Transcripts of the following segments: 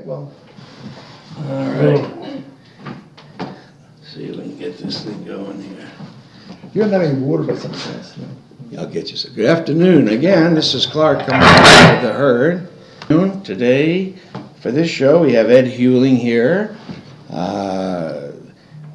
well. All right. See if we can get this thing going here. You don't have any water by some chance, no? I'll get you some. Good afternoon. Again, this is Clark coming back with the herd. Today, for this show, we have Ed Uehling here,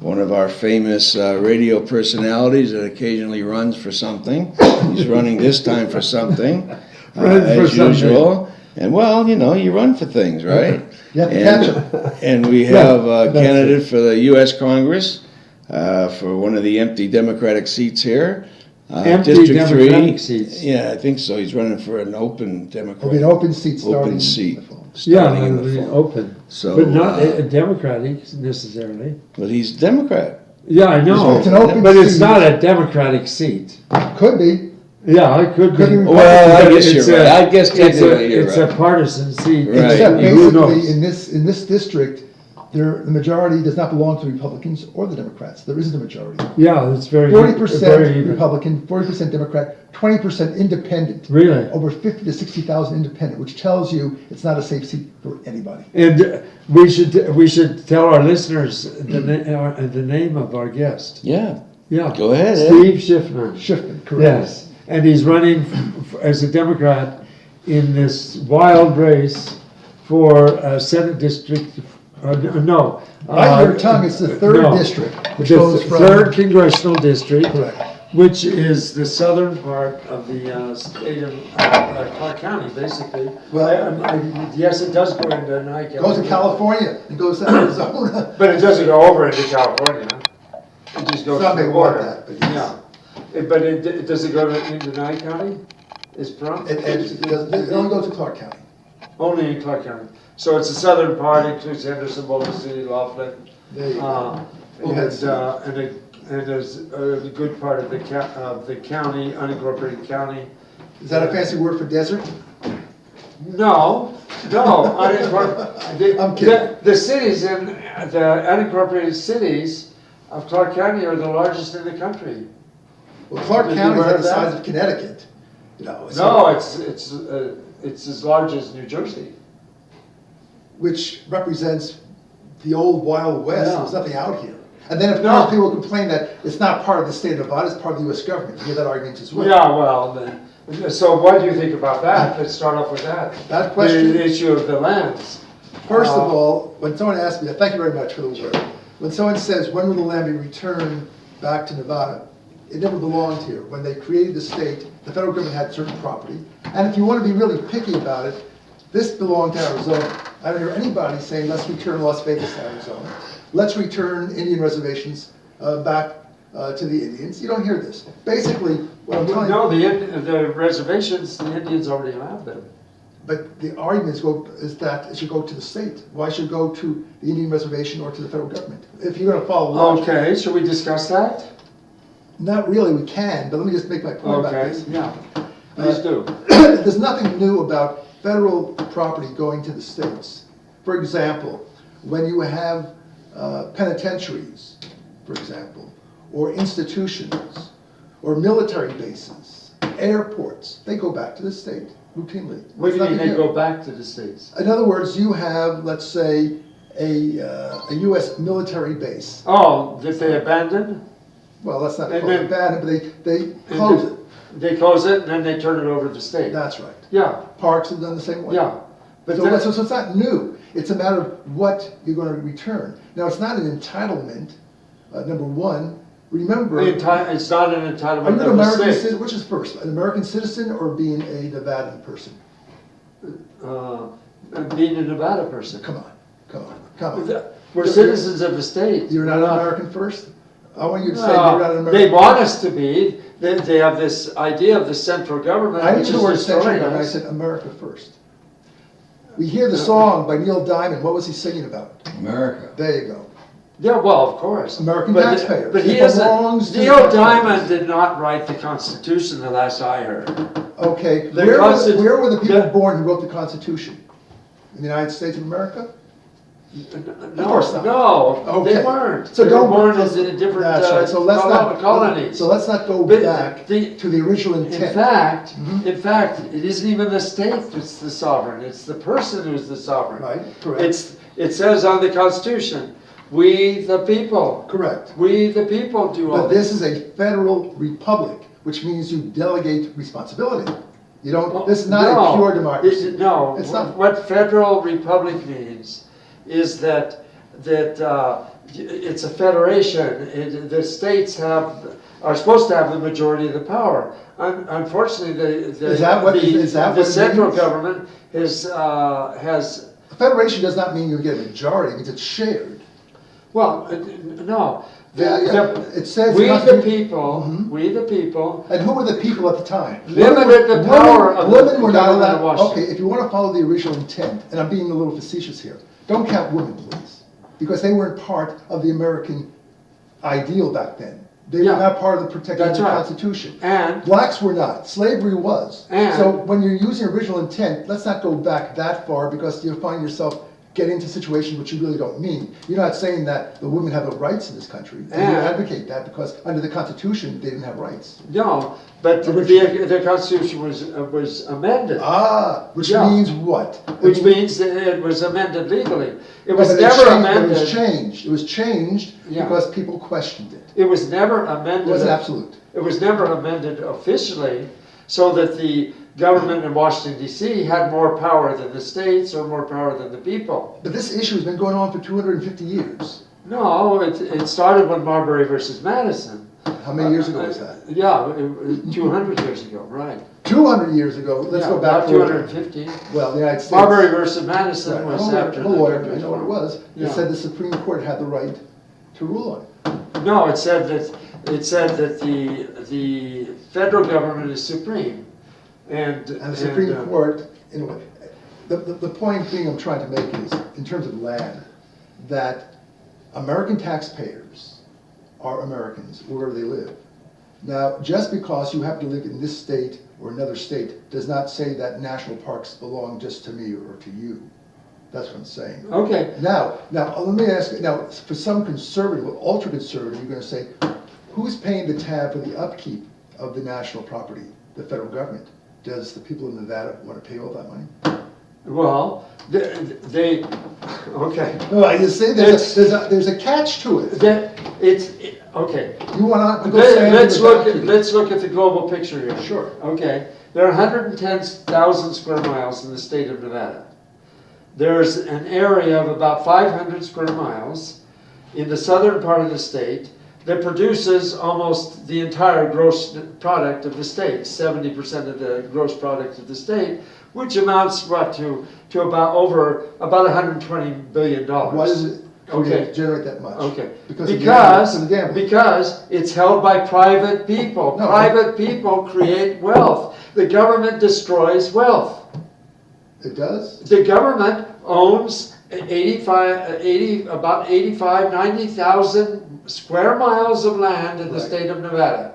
one of our famous radio personalities that occasionally runs for something. He's running this time for something, as usual. And well, you know, you run for things, right? You have to catch them. And we have a candidate for the U.S. Congress for one of the empty Democratic seats here. Empty District Democratic 3. seats. Yeah, I think so. He's running for an open Democratic. It'll be an open seat starting. Open seat. Yeah, Starting in it'll the be fall. open, So, but not a Democratic necessarily. but he's Democrat. Yeah, I know, It's an open but it's seat. not a Democratic seat. Could be. Yeah, it could Could be. be. Well, I But guess it's you're right. a- I guess technically you're it's right. a partisan seat. Right. Except Who knows? basically in this district, the majority does not belong to the Republicans or the Democrats. There isn't a majority. Yeah, it's very 40% very even. Republican, 40% Democrat, 20% Independent. Really, Over 50 to 60,000 Independent, which tells you it's not a safe seat for anybody. and we should tell our listeners the name of our guest. Yeah. Yeah, Go ahead, Ed. Steve Schiffman. Schiffman, correct. Yes, and he's running as a Democrat in this wild race for Senate District. No. Bite your tongue, it's the third no. district, which The goes from. third congressional district, Correct. which is the southern part of the state of Clark County, basically. Well- Yes, it does go into Nye County. Goes to California, it goes to Arizona. But it doesn't go over into California. It just goes Some to may the want border. that, but yes. Yeah. But does it go into Nye County? Is from? It only goes to Clark County. Only in Clark County. So it's the southern part, includes Henderson, Boulder City, Laughlin, There you go. and there's a good part of the county, unincorporated county. Is that a fancy word for desert? No, unincorporated. I'm kidding. The cities in the unincorporated cities of Clark County are the largest in the country. Well, Clark Did you County is aware like of the that? size of Connecticut, you know. No, so- it's as large as New Jersey. Which represents the old Wild West. Yeah. There's nothing out here. And then of No. course people complain that it's not part of the state of Nevada, it's part of the U.S. government. You hear that argument as well. Yeah, well, then, so what do you think about that? Let's start off with that. That question- The issue of the lands. First of all, when someone asks me, thank you very much for the word. When someone says, when will the land be returned back to Nevada? It never belonged here. When they created the state, the federal government had certain property. And if you want to be really picky about it, this belonged to Arizona. I don't hear anybody saying, let's return Las Vegas to Arizona. Let's return Indian reservations back to the Indians. You don't hear this. Basically, what I'm telling you. No, the reservations, the Indians already have them. But the argument is that it should go to the state. Why should it go to the Indian reservation or to the federal government? If you're going to follow logic. Okay, should we discuss that? Not really, we can, but let me just make my point about Okay, this. yeah, please do. There's nothing new about federal property going to the states. For example, when you have penitentiaries, for example, or institutions, or military bases, airports, they go back to the state routinely. What do you There's mean nothing they new. go back to the States? In other words, you have, let's say, a U.S. military base. Oh, that they abandoned? Well, that's not And called then- abandoned, but they close it. They close it and then they turn it over to the state. That's right. Yeah, Parks have done the same way. yeah. But So, then- so it's not new. It's a matter of what you're going to return. Now, it's not an entitlement, number one. Remember, it's not an are entitlement you an of the American state. citizen? Which is first, an American citizen or being a Nevadan person? Being a Nevada person. Come on, come on, come on. We're citizens of the state. You're not We're an American first? I want you to say you're No, not an American. they want us to be. They have this idea of the central government. I which didn't use is the word central destroying government, I us. said America first. We hear the song by Neil Diamond. What was he singing about? America. There you go. Yeah, well, of course. American But- taxpayers. But he It belongs isn't. to Neil taxpayers. Diamond did not write the Constitution, the last I heard. Okay, The where were the people Yeah. born who wrote the Constitution? In the United States of America? Of course not. No, Okay. they weren't. So They don't were born let's- in different that's right. So let's not, colonies. So let's not go But back the- to the original In intent. fact, Mhm. in fact, it isn't even the state that's the sovereign, it's the person who's the sovereign. Right, correct. It says on the Constitution, we the people, Correct. we the people do all But this is a federal republic, which means you delegate responsibility. You don't, this is not a pure democracy. No, It's not. what federal republic means is that it's a federation. The states are supposed to have the majority of the power. Unfortunately, Is that what the it central means? government has A federation does not mean you get a majority, it means it's shared. well, no. It says. We it must the be- people, Mhm. we the people, And who were the people at the time? limited the power of the Women were not government of allowed, Washington. okay, if you want to follow the original intent, and I'm being a little facetious here, don't count women, please. Because they weren't part of the American ideal back then. They were Yeah. not part of the protected That's right. Constitution. And Blacks were not, slavery was. And- So when you're using original intent, let's not go back that far because you'll find yourself get into situations which you really don't mean. You're not saying that the women have no rights in this country, and you And- advocate that because under the Constitution, they didn't have rights. no, but the Constitution was amended. Which Yeah. means what? Which means that it was amended legally. It No, was but it never changed- but amended. It was changed. It was changed Yeah. because people questioned it. It was never It amended. wasn't absolute. It was never amended officially so that the government in Washington DC had more power than the states or more power than the people. But this issue has been going on for 250 years. No, it started with Marbury versus Madison. How many years ago was that? Yeah, 200 years ago, right. 200 years ago. Let's Yeah, go back. about further. 250. Well, the United States. Marbury versus Madison Right. was I'm after a the lawyer. I Judges know what it War. was. Yeah. It said the Supreme Court had the right to rule on it. No, it said that the federal government is supreme, and And the Supreme Court, in a way, the point being I'm trying to make is, in terms of land, that American taxpayers are Americans wherever they live. Now, just because you happen to live in this state or another state does not say that national parks belong just to me or to you. That's what I'm saying. Okay, Now, let me ask you, now, for some conservative, or ultra-conservative, you're gonna say, who's paying the tab for the upkeep of the national property? The federal government. Does the people in Nevada want to pay all that money? well, they okay. No, you see, there's a catch to it. Okay. You want to go stand Let's in the look back. let's look at the global picture here. Sure. Okay. There are 110,000 square miles in the state of Nevada. There's an area of about 500 square miles in the southern part of the state that produces almost the entire gross product of the state, 70% of the gross product of the state, which amounts to about $120 billion. Why does it Okay. generate that much? Okay. Because of the gambling. Because it's held by private people. No. Private people create wealth. The government destroys wealth. It does? The government owns 90,000 square miles of land in the Right. state of Nevada.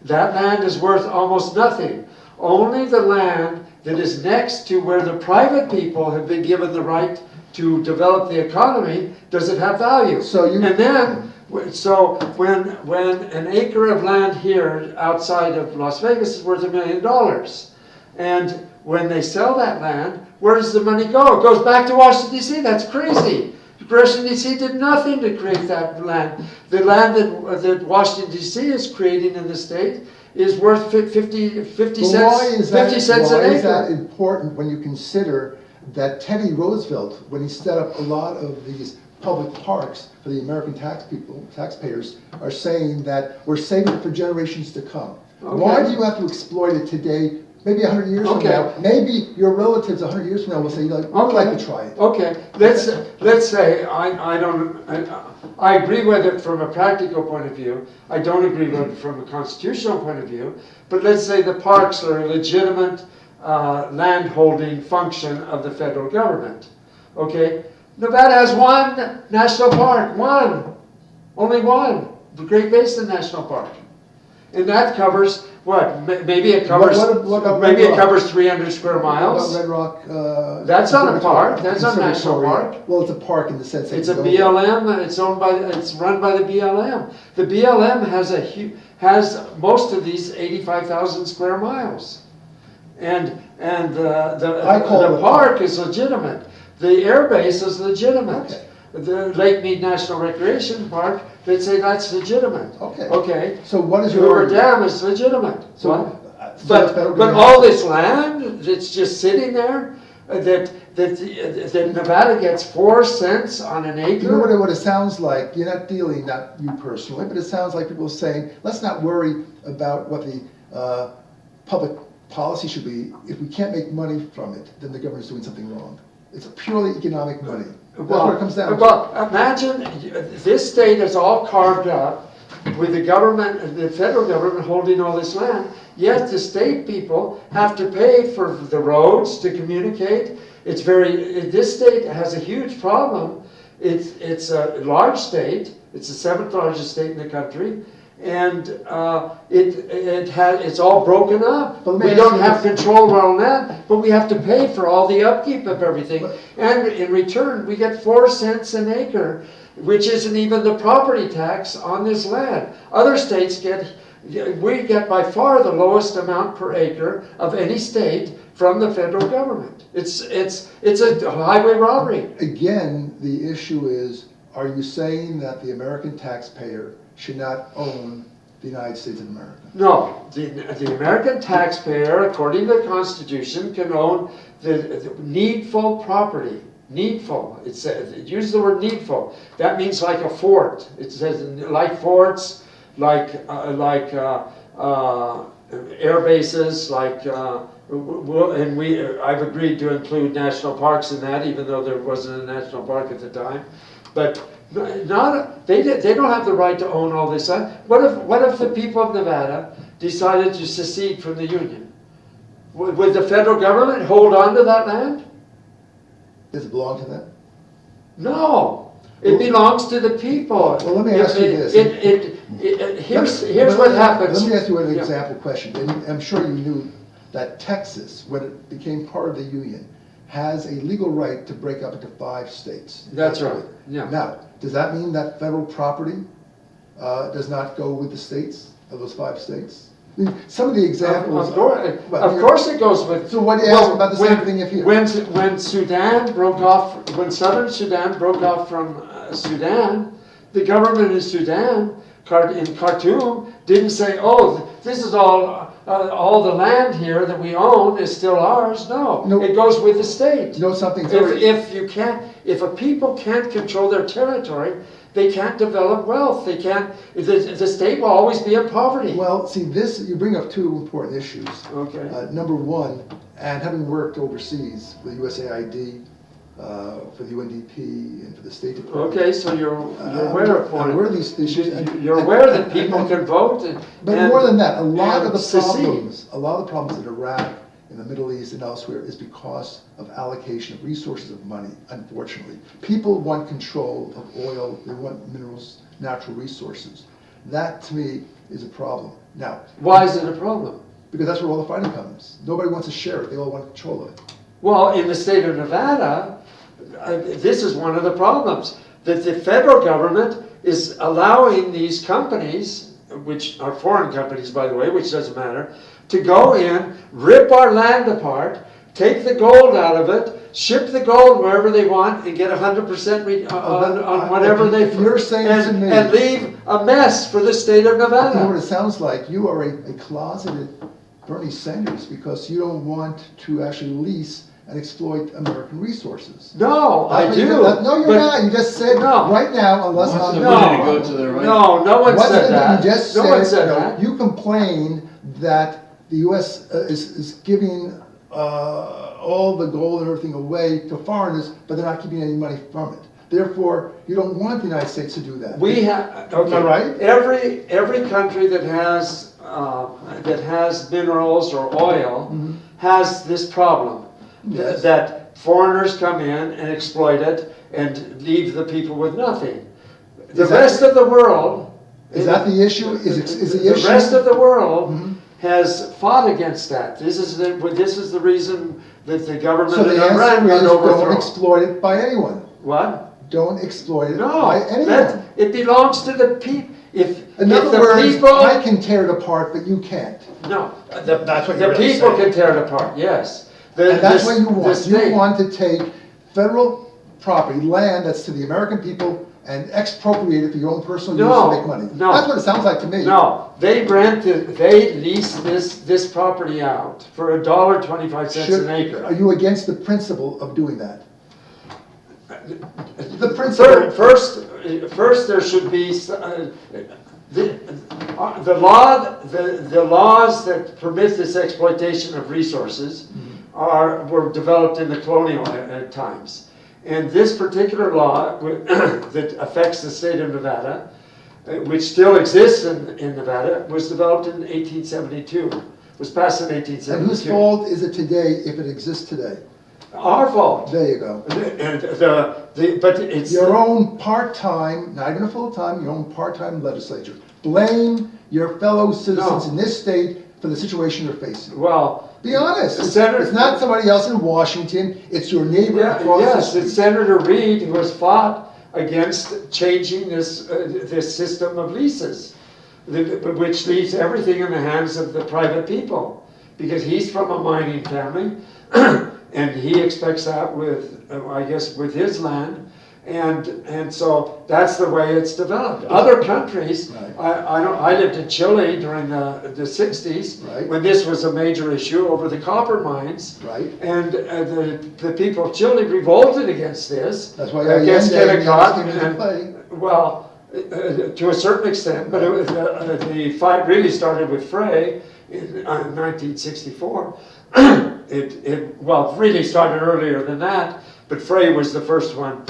That land is worth almost nothing. Only the land that is next to where the private people have been given the right to develop the economy does it have value. So you- And then, so when an acre of land here outside of Las Vegas is worth $1 million, and when they sell that land, where does the money go? It goes back to Washington DC. That's crazy. Washington DC did nothing to create that land. The land that Washington DC is creating in the state is worth 50 But cents. why is that, 50 cents why an is that acre. important when you consider that Teddy Roosevelt, when he set up a lot of these public parks for the American taxpayers, are saying that we're saving it for generations to come. Why do you have to exploit it today? Maybe 100 years from Okay. now, maybe your relatives 100 years from now will say, "We'd like to try it." Okay, let's say I agree with it from a practical point of view. I don't agree with it from a constitutional point of view. But let's say the parks are a legitimate land holding function of the federal government. Okay, Nevada has one national park, only one, the Great Basin National Park. And that covers, what, maybe it covers, What about maybe Red it Rock? covers 300 square What about miles. Red Rock? That's not a Conservatory? park. That's not a national Conservatory. park. Well, it's a park in the sense that It's you a don't- BLM, it's run by the BLM. The BLM has most of these 85,000 square miles. And the park is legitimate. The air base is legitimate. Okay. The Lake Mead National Recreation Park, they'd say that's legitimate. Okay. Okay. So what is your Hoover argument? Dam is legitimate. So, What? so the federal But government- all this land that's just sitting there, that Nevada gets 4 cents on an acre. You know what it sounds like? You're not dealing, not you personally, but it sounds like people saying, let's not worry about what the public policy should be. If we can't make money from it, then the government's doing something wrong. It's purely economic money. That's what it comes down to. Well, imagine this state is all carved up with the government, the federal government holding all this land, yet the state people have to pay for the roads to communicate. This state has a huge problem. It's a large state. It's the 7th largest state in the country. And it's all broken up. But let me We ask don't you have this. control around that, but we have to pay for all the upkeep of everything. And in return, we get 4 cents an acre, which isn't even the property tax on this land. Other states we get by far the lowest amount per acre of any state from the federal government. It's a highway robbery. Again, the issue is, are you saying that the American taxpayer should not own the United States of America? No, the American taxpayer, according to the Constitution, can own the needful property. Needful. It uses the word needful. That means like a fort. It says like forts, like air bases, like I've agreed to include national parks in that, even though there wasn't a national park at the time. But they don't have the right to own all this land. What if the people of Nevada decided to secede from the Union? Would the federal government hold on to that land? Does it belong to them? No, it belongs to the people. Well, let me ask you this. Here's what happens. Let me ask you an Yeah. example question. And I'm sure you knew that Texas, when it became part of the Union, has a legal right to break up into 5 states. That's right, yeah. Now, does that mean that federal property does not go with the states, of those 5 states? I mean, some of the examples. Of course it goes with. So what do you ask about the same thing if you? When Sudan broke off, when southern Sudan broke off from Sudan, the government in Sudan, in Khartoum, didn't say, oh, this is all the land here that we own is still ours. No, it goes with the state. You know something? If a people can't control their territory, they can't develop wealth. They can't. The state will always be in poverty. Well, see, you bring up 2 important issues. Okay. Number one, and having worked overseas for the USAID, for the UNDP, and for the State Department. Okay, so you're aware of I'm aware of these issues. You're aware that people can vote. But more than that, a lot of the secede. problems in Iraq, in the Middle East, and elsewhere is because of allocation of resources of money, unfortunately. People want control of oil, they want minerals, natural resources. That, to me, is a problem. Now, why is it a problem? because that's where all the fighting comes. Nobody wants to share it, they all want control of it. Well, in the state of Nevada, this is one of the problems. That the federal government is allowing these companies, which are foreign companies, by the way, which doesn't matter, to go in, rip our land apart, take the gold out of it, ship the gold wherever they want, and get 100% on whatever they You're saying to me, and leave a mess for the state of you know what Nevada. it sounds like? You are a closeted Bernie Sanders because you don't want to actually lease and exploit American resources. No, I do. No, you're but- not. You just said No. right now, unless Wants I'm the money to go to the right. No one What's said the- that. You just no said, one said no, that. you complain that the U.S. Is giving all the gold and everything away to foreigners, but they're not keeping any money from it. Therefore, you don't want the United States to do that. We have. Am I right? Every country that has minerals or oil has this problem. Yes. That foreigners come in and exploit it and leave the people with nothing. The Is that- rest of the world Is that the issue? Is the issue? The rest of the world has fought against that. This is the reason that the government So the in Iran answer got is don't overthrown. exploit it by anyone. What? Don't exploit it No, by anyone. it belongs to the people. In other words, I can tear it apart, but you can't. No, That's what the you're really people saying. can tear it apart, yes. And that's what you The want. You state- want to take federal property, land that's to the American people, and expropriate it for your own personal use No, to make money. no. That's what it sounds like to me. No, they lease this property out for $1.25 an acre. Are you against the principle of doing that? The principle. First, there should be the laws that permit this exploitation of resources were developed in the colonial times, and this particular law that affects the state of Nevada, which still exists in Nevada, was developed in 1872. Was passed in 1872. And whose fault is it today if it exists today? Our fault. There you go. And but it's Your own part-time, not even a full-time, your own part-time legislature. Blame your fellow citizens in this state for the situation you're facing. well. Be honest. It's Senator- not somebody else in Washington. It's your neighbor across the Yes, street. it's Senator Reid who has fought against changing this system of leases, which leaves everything in the hands of the private people, because he's from a mining family, and he expects that with, I guess, with his land, and so that's the way it's developed. Other countries, Right. I lived in Chile during the 60s, Right. when this was a major issue over the copper mines. Right. And the people of Chile revolted against this. That's why against Allende Kennecott. came into play. Well, to a certain extent, but the fight really started with Frey in 1964. It really started earlier than that, but Frey was the first one.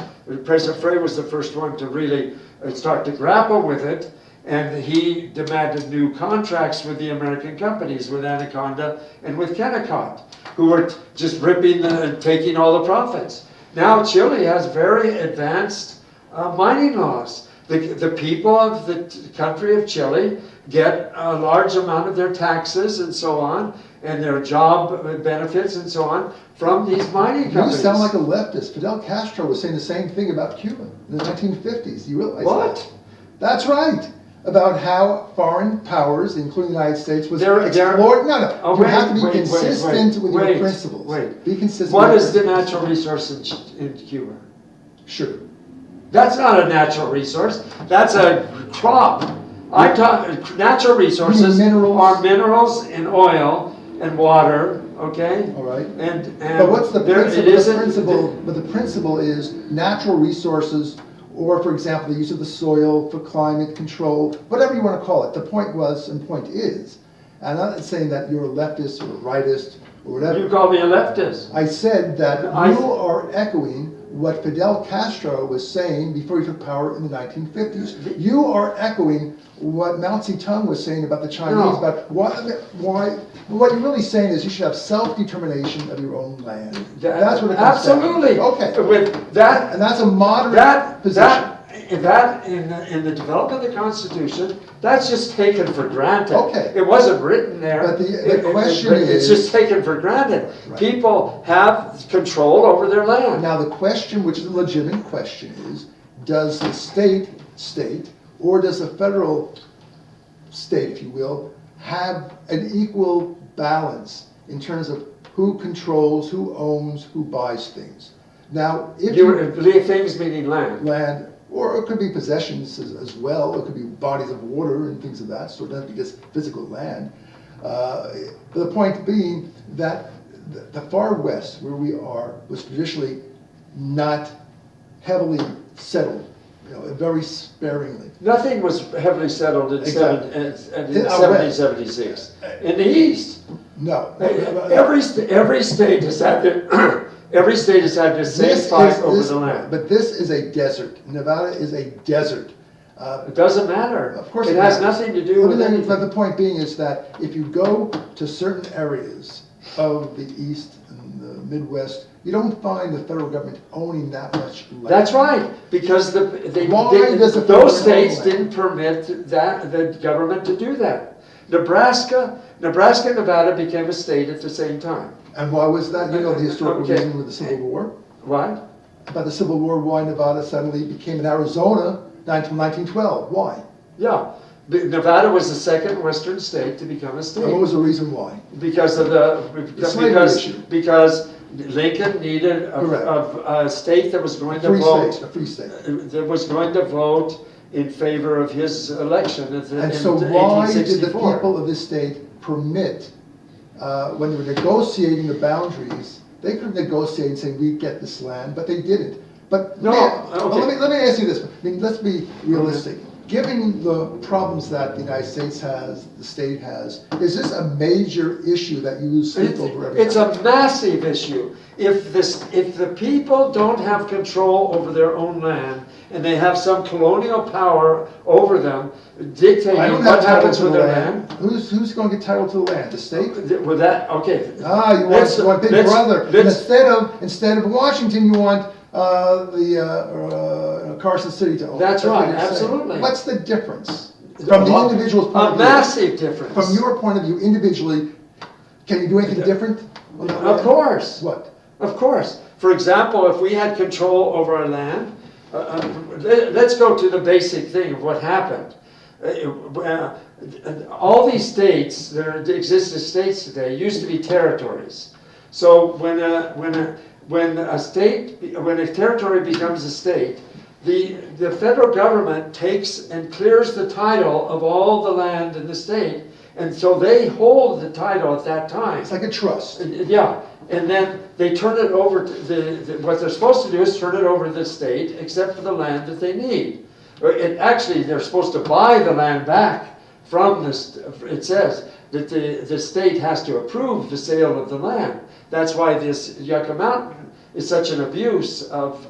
President Frey was the first one to really start to grapple with it, and he demanded new contracts with the American companies, with Anaconda and with Kennecott, who were just taking all the profits. Now Chile has very advanced mining laws. The people of the country of Chile get a large amount of their taxes and so on, and their job benefits and so on, from these mining You companies. sound like a leftist. Fidel Castro was saying the same thing about Cuba in the 1950s. You realize What? that? That's right. About how foreign powers, including the United States, was They're- explored. No. Oh, You have to be wait, consistent with your wait, principles. wait. Be consistent. What with is your the principles. natural resource in Cuba? Sugar. That's not a natural resource. That's a crop. I'm talking natural resources minerals? are minerals and oil and water. Okay. All right. And But what's the there- principle? It isn't. But the principle is natural resources, or for example, the use of the soil for climate control, whatever you want to call it. The point was, and point is, and I'm not saying that you're a leftist or a rightist or whatever. You call me a leftist. I said that I- you are echoing what Fidel Castro was saying before he took power in the 1950s. You are echoing what Mao Zedong was saying about the Chinese, No. about why, what you're really saying is you should have self-determination of your own land. That's what it comes down to. Absolutely. Okay. With that, And that's a moderate that position. in the development of the Constitution, that's just taken for granted. Okay. It wasn't written there. But the question it's is- just taken for granted. Right. People have control over their land. Now, the question, which is a legitimate question, is does the state, or does the federal state, if you will, have an equal balance in terms of who controls, who owns, who buys things? Now, if Things meaning land. land, or it could be possessions as well, it could be bodies of water and things of that sort, it doesn't have to be just physical land. The point being that the far west, where we are, was traditionally not heavily settled, very sparingly. Nothing was heavily settled in Exactly. in Out west. 1776. In the East, No. every state has had the same fight over the land. But this is a desert. Nevada is a desert. It doesn't matter. Of course it it has matters. nothing to do with But anything. the point being is that if you go to certain areas of the East and the Midwest, you don't find the federal government owning that much land. That's right, because Why does the federal those states government own didn't permit the government to do that. Nebraska and Nevada became a state at the same time. And why was that? You know the historical Okay. reason with the Civil War? What? About the Civil War, why Nevada suddenly became an Arizona until 1912. Why? Yeah, Nevada was the second western state to become a And what state was the reason why? because of slavery issue. because Lincoln needed Correct. a state that was going to Free vote state, a free state. that was going to vote in favor of his election in And so why did the 1864. people of this state permit, when they were negotiating the boundaries, they could negotiate and say, we get this land, but they didn't. But No, okay. let me ask you this. I mean, let's be realistic. Given the problems that the United States has, the state has, is this a major issue that you lose sleep over every It's time? a massive issue. If the people don't have control over their own land and they have some colonial power over them dictating I don't what have title happens to with the their land. land, Who's going to get title to the land? The state? with that, okay. Ah, you want Big Brother. And instead of Washington, you want Carson City to own. That's what right, you're saying. absolutely. What's the difference? From the individual's point A of view. massive difference. From your point of view, individually, can you do anything different? on that Of land? course. What? Of course. For example, if we had control over our land, let's go to the basic thing of what happened. All these states that exist as states today used to be territories. So when a territory becomes a state, the federal government takes and clears the title of all the land in the state, and so they hold the title at that time. It's like a trust. Yeah, and then they turn it over to what they're supposed to do is turn it over to the state, except for the land that they need. Actually, they're supposed to buy the land back from this. It says that the state has to approve the sale of the land. That's why this Yucca Mountain is such an abuse of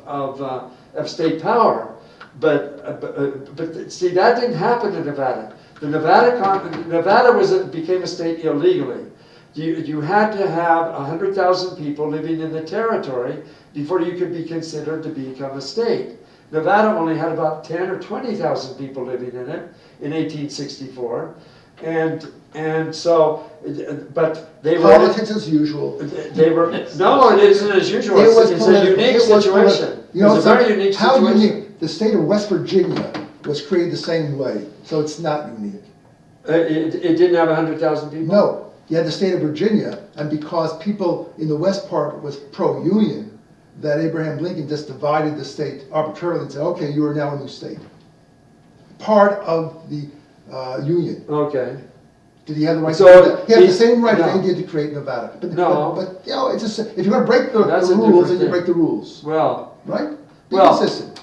state power. But see, that didn't happen in Nevada. Nevada became a state illegally. You had to have 100,000 people living in the territory before you could be considered to become a state. Nevada only had about 10 or 20,000 people living in it in 1864, and so, but they were Politics as usual. They were no, it isn't as usual. It's a unique situation. You know, it's a very unique how situation. unique? The state of West Virginia was created the same way, so it's not unique. It didn't have 100,000 people. No, you had the state of Virginia, and because people in the West part was pro-union, that Abraham Lincoln just divided the state arbitrarily and said, okay, you are now a new state. Part of the Union. Okay. Did he have the right So to do that? He had the he's- same right no. that he did to create Nevada. No. But you know, it's just, if you're going to break the That's a rules, then different you thing. break the rules, Well, right? Be Well, consistent.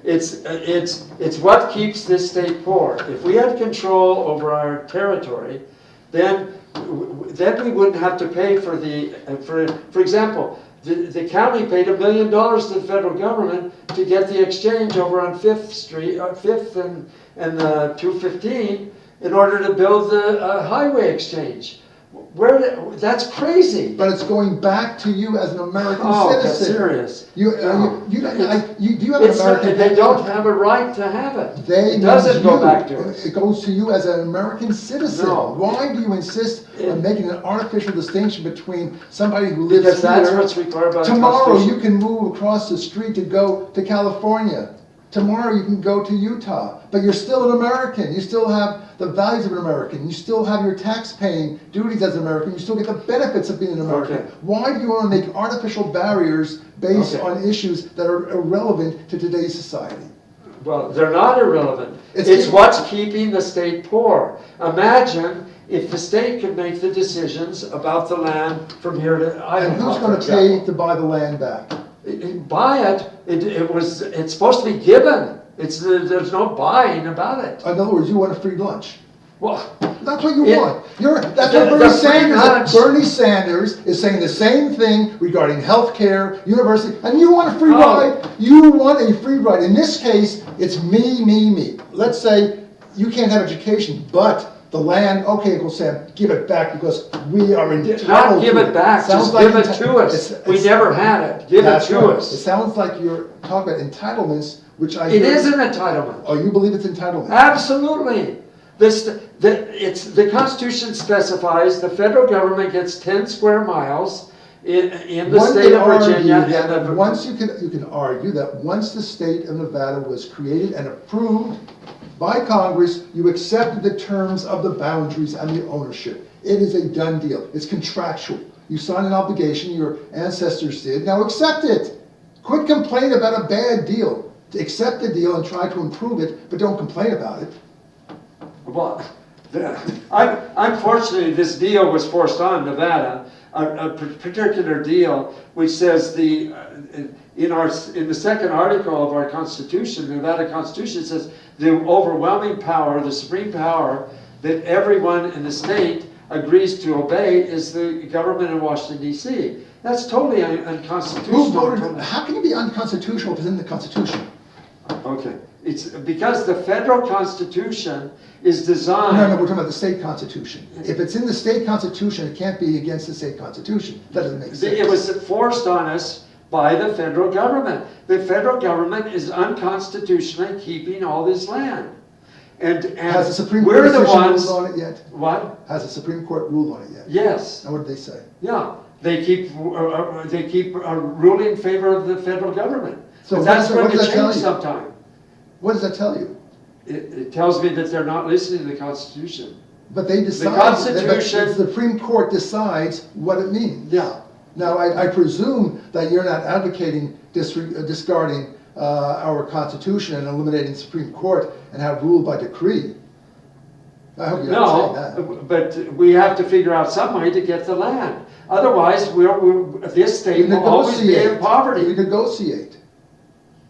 it's what keeps this state poor. If we had control over our territory, then we wouldn't have to pay for for example, the county paid $1 million to the federal government to get the exchange over on 5th Street, 5th and 215 in order to build the highway exchange. That's crazy. But it's going back to you as an American Oh, citizen. that's serious. Do you have an American? They don't have a right to have it. They It doesn't means go you. back to us. It goes to you as an American citizen. No. Why do you insist on making an artificial distinction between somebody who lives Because that's here? what's required by the Tomorrow you Constitution. can move across the street to go to California. Tomorrow you can go to Utah. But you're still an American. You still have the values of an American. You still have your tax-paying duties as an American. You still get the benefits of being an American. Okay. Why do you want to make artificial barriers based Okay. on issues that are irrelevant to today's society? Well, they're not irrelevant. It's It's keep- what's keeping the state poor. Imagine if the state could make the decisions about the land from here to And Idaho. who's for going to example. pay to buy the land back? Buy it? It's supposed to be given. There's no buying about it. In other words, you want a free lunch. Well, That's what you It- want. That's the- what the Bernie free Sanders lunch- is. Bernie Sanders is saying the same thing regarding health care, university, and you want a free Oh. ride? You want a free ride. In this case, it's me, me, me. Let's say you can't have education, but the land, okay, Uncle Sam, give it back because we are entitled Not give to it back, Sounds just like give it to us. We it's- never had it, give it That's to right. It us. sounds like you're talking about entitlements, which I It hear- is an entitlement, Oh, you believe it's entitlement? absolutely. The Constitution specifies the federal government gets 10 square miles in the One state could of Virginia. argue that and the- once you can argue that once the state of Nevada was created and approved by Congress, you accepted the terms of the boundaries and the ownership. It is a done deal. It's contractual. You signed an obligation, your ancestors did. Now accept it. Quit complaining about a bad deal. Accept the deal and try to improve it, but don't complain about it. Well, unfortunately, this deal was forced on Nevada, a particular deal which says in the second article of our Constitution, the Nevada Constitution, says the overwhelming power, the supreme power that everyone in the state agrees to obey is the government in Washington, D.C. That's totally unconstitutional. Who voted? How can it be unconstitutional if it's in the Constitution? Okay, it's because the federal Constitution is designed. No, we're talking about the state constitution. If it's in the state constitution, it can't be against the state constitution. That doesn't make sense. It was forced on us by the federal government. The federal government is unconstitutionally keeping all this land. And Has the Supreme Court we're the decision ones. ruled on it yet? What? Has the Supreme Court ruled on it yet? Yes. And what did they say? Yeah. They keep ruling in favor of the federal government. So But that's what going does to that tell change you? sometime. What does that tell you? It tells me that they're not listening to the Constitution. But they decide. Constitution- The Supreme Court decides what it means. Yeah. Now, I presume that you're not advocating discarding our Constitution and eliminating the Supreme Court and have rule by decree. I hope you're not saying that. No, but we have to figure out some way to get the land. Otherwise, this state will always be in We poverty. negotiate.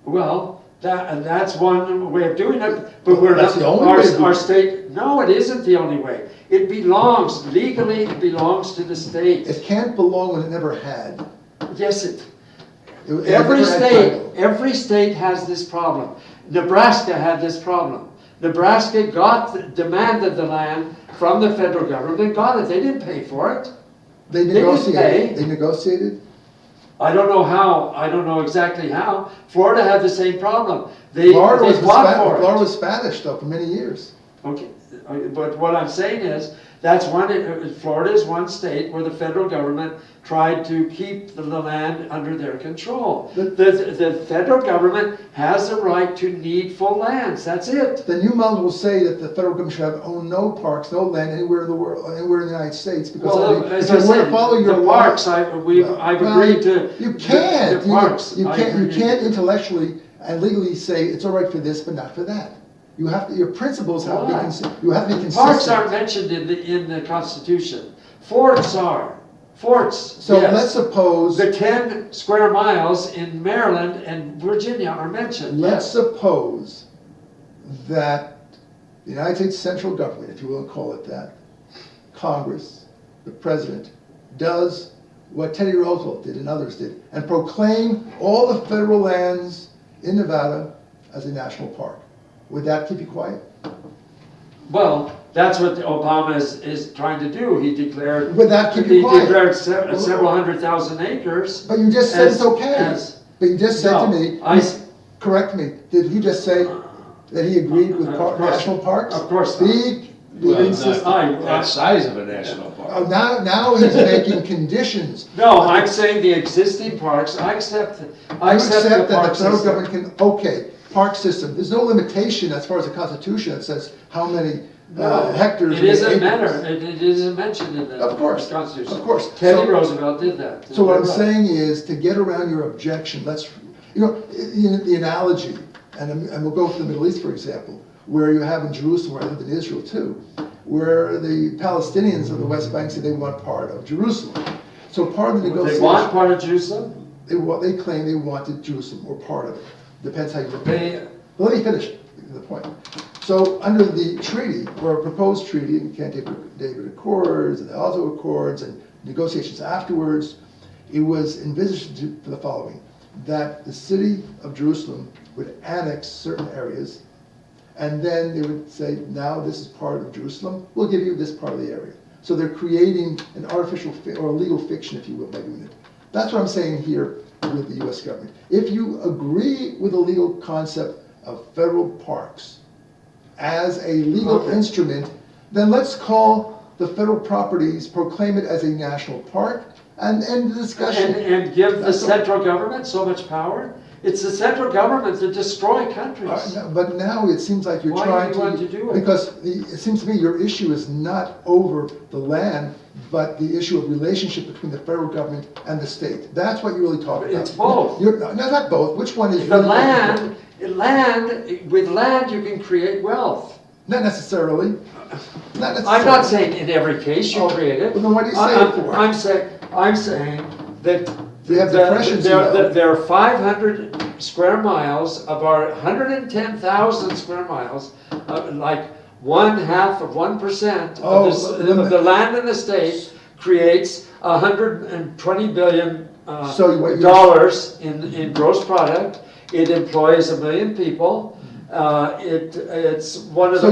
Well, that's one way of doing it, but we're That's not, the only way to do our it. state, no, it isn't the only way. It belongs, legally, it belongs to the state. It can't belong when it never had. Yes, It every never had state, title. every state has this problem. Nebraska had this problem. Nebraska demanded the land from the federal government, got it, they didn't pay for it. They didn't negotiated. pay. They negotiated. I don't know how, I don't know exactly how. Florida had the same problem. They Florida fought for it. Florida was Spanish though for many years. Okay, but what I'm saying is, Florida is one state where the federal government tried to keep the land under their control. The federal government has a right to needful lands, that's it. Then you might as well say that the federal government should own no parks, no land anywhere in the world, anywhere in the United States, because Well, if as you I want to said, follow your the law- parks, I've agreed to. You can't. The parks. You I can't. You agree. can't intellectually and legally say it's all right for this, but not for that. You have to. Your principles have to be. Why? You have to be consistent. Parks aren't mentioned in the Constitution. Forts are. Forts, So yes. let's suppose. The 10 square miles in Maryland and Virginia are mentioned. Let's yes. suppose that the United States central government, if you will call it that, Congress, the president, does what Teddy Roosevelt did and others did, and proclaim all the federal lands in Nevada as a national park. Would that keep you quiet? Well, that's what Obama is trying to do. He declared. Would that keep you quiet? He declared several 100,000 acres. But you just said as- it's okay. as- But you just said to No, me, I- correct me, did he just say that he agreed with Of course. national parks? Of course not. Big, Well, big not system. that size of a national Oh, park. now he's making conditions. No, I'm saying the existing parks, I accept You the accept that the park federal system. government can, okay, park system, there's no limitation as far as the Constitution that says how many No, hectares. It isn't acres. matter, it isn't mentioned in the Of course, Constitution. of course. Teddy So- Roosevelt did that. So what I'm You're right. saying is, to get around your objection, the analogy, and we'll go for the Middle East, for example, where you have in Jerusalem, where I lived in Israel too, where the Palestinians of the West Bank say they want part of Jerusalem. So part of the They negotiation. want part of Jerusalem? They claim they wanted Jerusalem or part of it. Depends how you look at it. They, But let me finish the point. So under the treaty, or a proposed treaty, and Camp David Accords, and the Oslo Accords, and negotiations afterwards, it was envisaged for the following, that the city of Jerusalem would annex certain areas, and then they would say, now this is part of Jerusalem, we'll give you this part of the area. So they're creating an artificial or a legal fiction, if you will, by doing it. That's what I'm saying here with the US government. If you agree with the legal concept of federal parks as a legal instrument, then let's call the federal properties, proclaim it as a national park, and end the discussion. And give the central government so much power? It's the central government that destroy countries. But now it seems like you're Why trying do you want to do it? Because it seems to me your issue is not over the land, but the issue of relationship between the federal government and the state. That's what you're really talking about. It's both. No, not both. Which one is The really with land you can create wealth. Not necessarily. Not necessarily. I'm not saying in every case you create it. Well, then what do you say it for? I'm saying that We have depressions, there are 500 square miles of our 110,000 square miles, like 1/2 of 1% of the land in the state creates 120 billion dollars in gross product. It employs 1 million people. It's one of the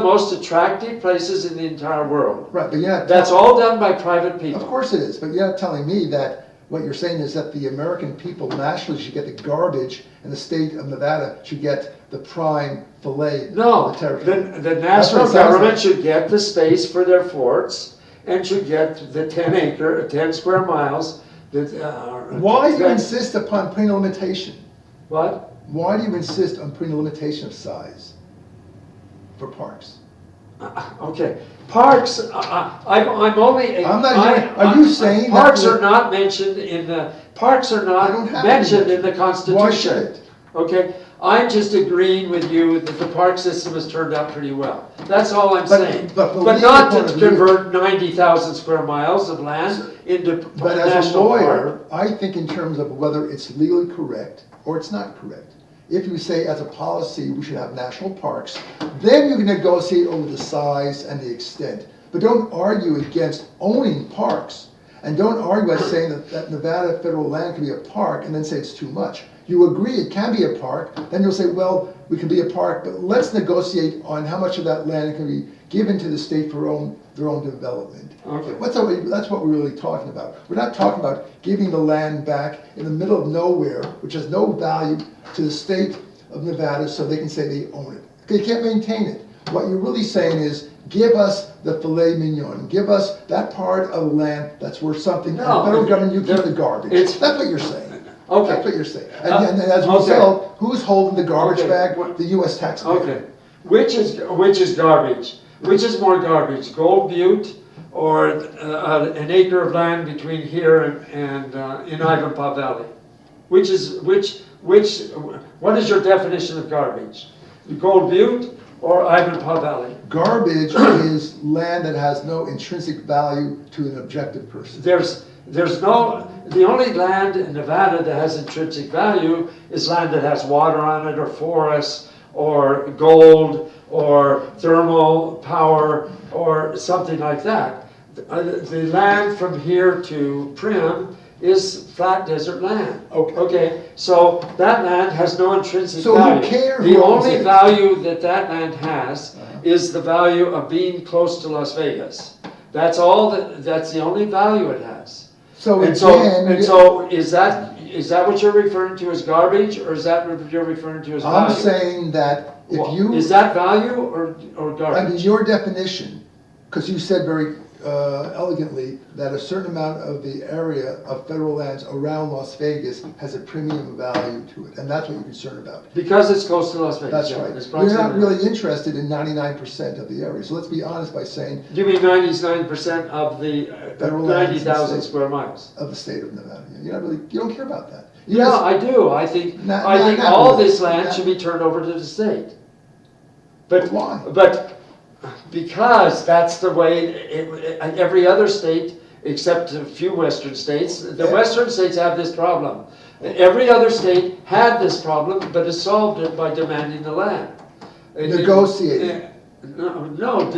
most attractive places in the entire world. Right, but yeah. That's all done by private people. Of course it is, but you're not telling me that what you're saying is that the American people nationally should get the garbage and the state of Nevada should get the prime fillet No, of the territory. the national government should get the space for their forts and should get the 10 square miles. Why do you insist upon putting a limitation? What? Why do you insist on putting a limitation of size for parks? Okay, parks. I'm only. I'm not. Are you saying parks are not mentioned in the parks are not mentioned in the Constitution? Why should it? Okay, I'm just agreeing with you that the park system has turned out pretty well. That's all I'm saying. But not to convert 90,000 square miles of land into national park. But as a lawyer, I think in terms of whether it's legally correct or it's not correct. If you say as a policy we should have national parks, then you can negotiate over the size and the extent. But don't argue against owning parks. And don't argue by saying that Nevada federal land can be a park and then say it's too much. You agree it can be a park, then you'll say, well, we can be a park, but let's negotiate on how much of that land can be given to the state for their own development. Okay. That's what we're really talking about. We're not talking about giving the land back in the middle of nowhere, which has no value to the state of Nevada, so they can say they own it. They can't maintain it. What you're really saying is, give us the filet mignon. Give us that part of the land that's worth something. No, the federal government, you keep the garbage. That's what you're saying. Okay. That's what you're saying. And as a result, who's holding the garbage bag? The U.S. taxpayer. Okay. Which is garbage? Which is more garbage? Gold Butte or an acre of land between here and in Ivanpah Valley? What is your definition of garbage? Gold Butte or Ivanpah Valley? Garbage is land that has no intrinsic value to an objective person. The only land in Nevada that has intrinsic value is land that has water on it or forests or gold or thermal power or something like that. The land from here to Primm is flat desert land. Okay, so that land has no intrinsic value. Who cares? The only value that land has is the value of being close to Las Vegas. That's the only value it has. So is that what you're referring to as garbage, or is that what you're referring to as value? I'm saying that is that value or garbage? I mean, your definition, because you said very elegantly that a certain amount of the area of federal lands around Las Vegas has a premium value to it, and that's what you're concerned about. Because it's close to Las Vegas. That's right. You're not really interested in 99% of the area. So let's be honest by saying... You mean 99% of the 90,000 square miles? Of the state of Nevada. You don't care about that. I do. I think all this land should be turned over to the state. But why? Because that's the way every other state, except a few western states, western states have this problem. Every other state had this problem, but has solved it by demanding the land. Negotiating. No,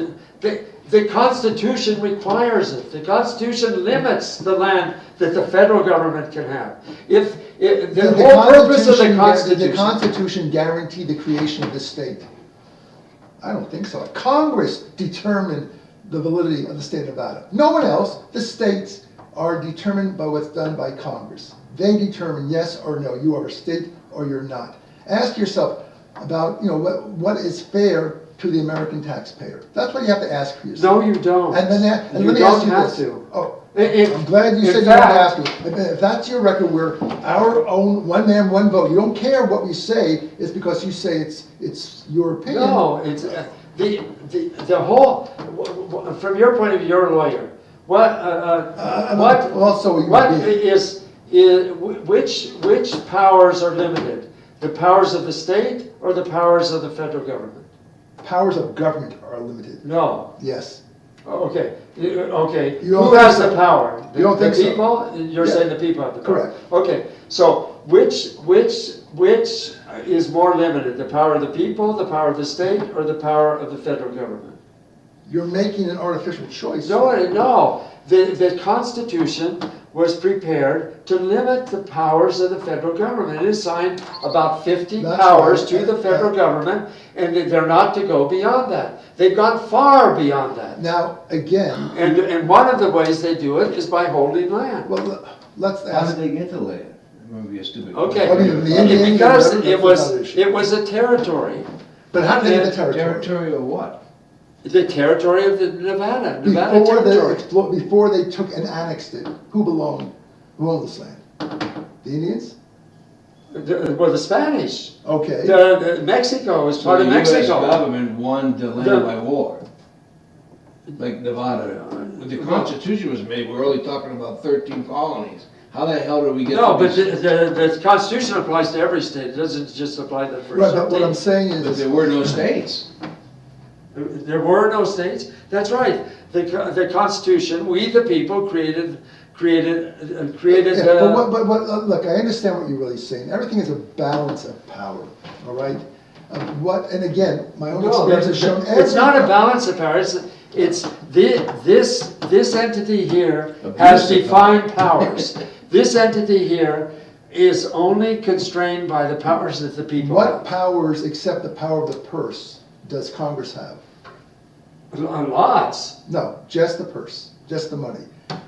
the Constitution requires it. The Constitution limits the land that the federal government can have. If the whole purpose of the Did the Constitution. Constitution guarantee the creation of the state? I don't think so. Congress determined the validity of the state of Nevada. No one else. The states are determined by what's done by Congress. They determine yes or no. You are a state or you're not. Ask yourself about what is fair to the American taxpayer. That's what you have to ask for yourself. No, you don't. And then you let me don't ask you have this. to. Oh, I'm glad you said you don't have to. If that's your record, where our own one man, one vote, you don't care what we say, it's because you say it's your opinion. No, it's the whole. From your point of view, you're a lawyer. Which powers are limited? The powers of the state or the powers of the federal government? Powers of government are limited. No. Yes. Okay. Okay. You don't Who think has so? the power? You don't think the so? people? You're Yeah. saying the people have the power. Correct. Okay. So which is more limited? The power of the people, the power of the state, or the power of the federal government? You're making an artificial choice. No. The Constitution was prepared to limit the powers of the federal government. It assigned about 50 That's powers right. to the federal government, and they're not to go beyond that. They've gone far beyond that. Now, again, And one of the ways they do it is by holding land. well, let's How ask. did they get the land? That would be a stupid Okay, question. I mean, the Indians, because that's it another issue. was a territory. But how did they get the territory? Territory of what? The territory of the Nevada territory. Before they took and annexed it, who owned this land? The Indians? Well, the Spanish. Okay. Mexico was So part the of U.S. Mexico. government won the land The- by war. Like Nevada. When the Constitution was made, we're only talking about 13 colonies. How the hell did we get No, to but these? the Constitution applies to every state. It doesn't just apply to the first Right, but what I'm 13. saying But is, there were no states. There were no states. That's right. The Constitution, we the people created. yeah, but look, I understand what you're really saying. Everything is a balance of power, all right? And again, my own No, experience has shown. it's not a balance of power. It's this entity here has Abuse of defined powers. This entity here is only constrained by the powers that the people What have. powers, except the power of the purse, does Congress have? Lots. No, just the purse, just the money.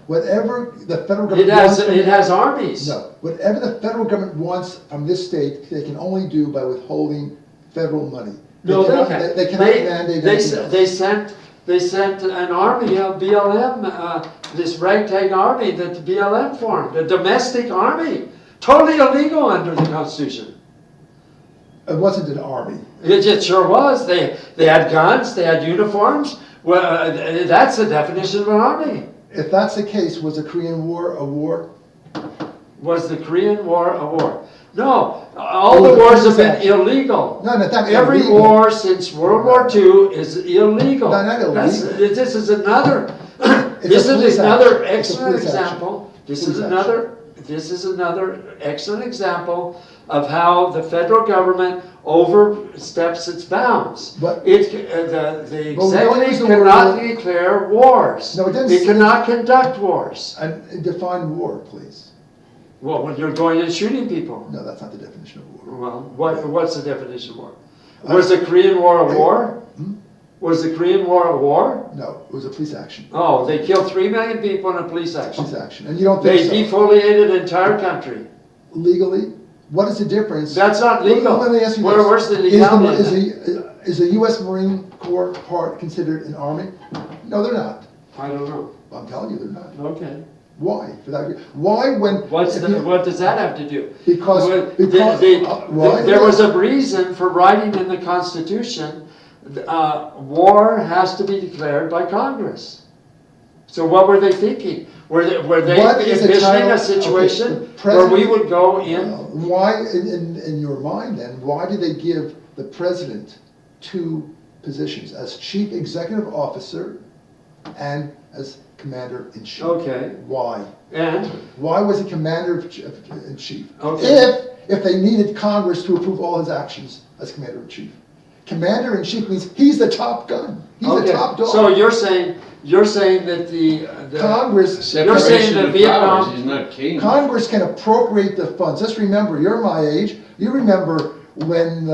Whatever the federal government wants. It has armies. No, whatever the federal government wants from this state, they can only do by withholding federal money. No, cannot, they can't. They cannot mandate anything else. They sent an army of BLM, this ragtag army that the BLM formed, a domestic army, totally illegal under the Constitution. It wasn't an army. It sure was. They had guns, they had uniforms. Well, that's the definition of an army. If that's the case, was the Korean War a war? Was the Korean War a war? No, all the wars have been illegal. No, that's Every illegal. war since World War II is illegal. No, not illegal. This is another. It's This a is police another action. It's a excellent police action. example. This Police is action. another. This is another excellent example of how the federal government oversteps its bounds. But- The Well, we don't use executive the word cannot war. declare wars. No, it doesn't It say- cannot conduct wars. And define war, please. Well, when you're going and shooting people. No, that's not the definition of war. Well, what's the definition of war? Was the Korean War a war? Hmm? Was the Korean War a war? No, it was a police action. Oh, they killed 3 million people in a police action. Police action. And you don't They think so? defoliated an entire country. Legally, what is the difference? That's not legal. Let me ask you Where's this. the legality in Is the U.S. Marine Corps part considered an army? No, they're not. I don't know. I'm telling you, they're not. Okay. Why? Why when? What does that have to do? Because- why? There was a reason for writing in the Constitution, war has to be declared by Congress. So what were they thinking? Were they What is the envisioning title- a situation okay, the where we president- would go in? Why, in your mind then, why did they give the president 2 positions, as chief executive officer and as commander-in-chief? Okay. Why? And Why was he commander-in-chief? Okay. If they needed Congress to approve all his actions as commander-in-chief. Commander-in-chief means he's the top gun. He's the Okay, top dog. so you're saying that the Congress, You're saying Separation that of Vietnam- powers is not king. Congress can appropriate the funds. Just remember, you're my age. You remember when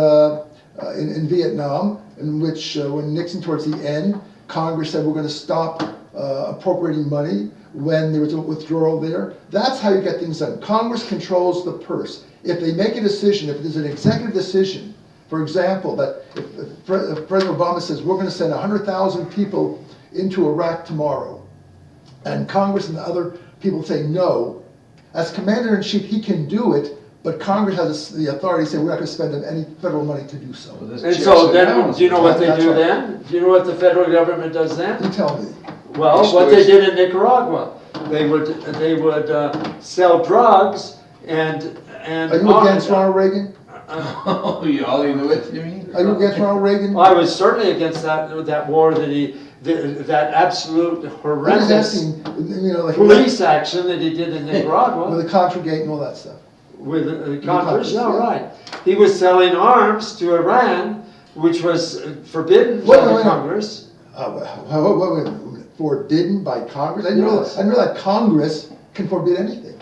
in Vietnam, in which when Nixon towards the end, Congress said we're going to stop appropriating money when there was a withdrawal there. That's how you get things done. Congress controls the purse. If they make a decision, if there's an executive decision, for example, that if President Obama says we're going to send 100,000 people into Iraq tomorrow, and Congress and the other people say no, as commander-in-chief, he can do it, but Congress has the authority to say we're not going to spend any federal money to do so. Well, there's And checks so and then, balances. do you know what they That's do right. then? Do you know what the federal government does then? You tell me. Well, what they did in Nicaragua, they would sell drugs and Are you against Ronald Reagan? Oh, you all into it, you mean? Are you against Ronald Reagan? I was certainly against that war that absolute I'm just horrendous asking, you know, like police action that he did in with Nicaragua the Contragate and all that stuff. with Contras, Contras. Yeah, yeah. right. He was selling arms to Iran, which was forbidden Wait, by wait, the wait. Congress. Forbidden by Congress? I didn't know Yes. that. I didn't know that Congress can forbid anything.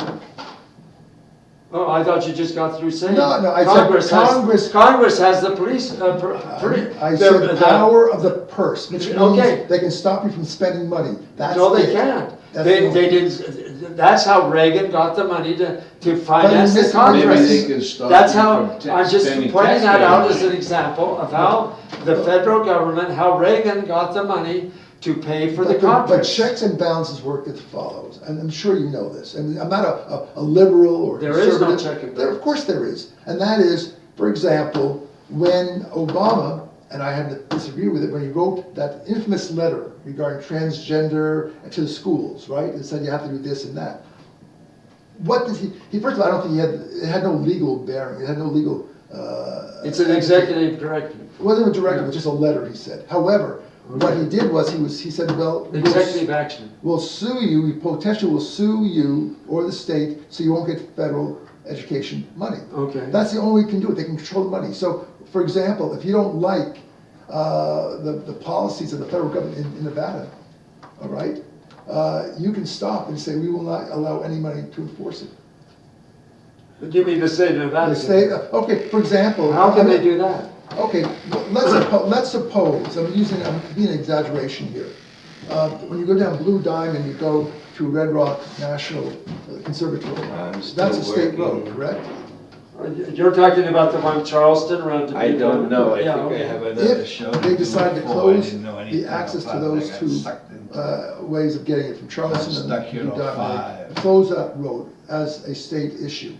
Oh, I thought you just got through saying. No, no, I said Congress has the police. I said the power of the purse, which means Okay. they can stop you from spending money. That's No, they it. can't. That's They it. didn't. That's how Reagan got the money to finance the missing- Maybe Congress. they can stop That's you how, from I'm just spending pointing that taxpayer out as money. an example of how the federal government, how Reagan got the money to pay for the But contracts. checks and balances work as follows, and I'm sure you know this. And I'm not a liberal or There is no conservative. check and Of course there is, and that is, for example, when Obama, and I had to disagree with it, when he wrote that infamous letter regarding transgender to the schools, right? It said you have to do this and that. What did he first of all, I don't think it had no legal bearing, it had no legal. It's an executive directive. It wasn't a directive, it was just a letter, he said. However, what he did was, he said, well. Executive action. Will sue you, we potentially will sue you or the state, so you won't get federal education money. Okay. That's the only way we can do it, they can control the money. So, for example, if you don't like the policies of the federal government in Nevada, all right, you can stop and say, we will not allow any money to enforce it. You mean the state of Nevada? The state, okay, for example. How can they do that? Okay, well, let's suppose, I'm being an exaggeration here. When you go down Blue Diamond, you go to Red Rock National Conservatory. That's a state road, correct? You're talking about the one Charleston around. I don't know, I Yeah, think I okay. have another If show. they decide to before, I close didn't know anything the access to about it. those I got two sucked into ways of getting it from Charleston I'm and stuck here Blue till Diamond, 5. close that road as a state issue.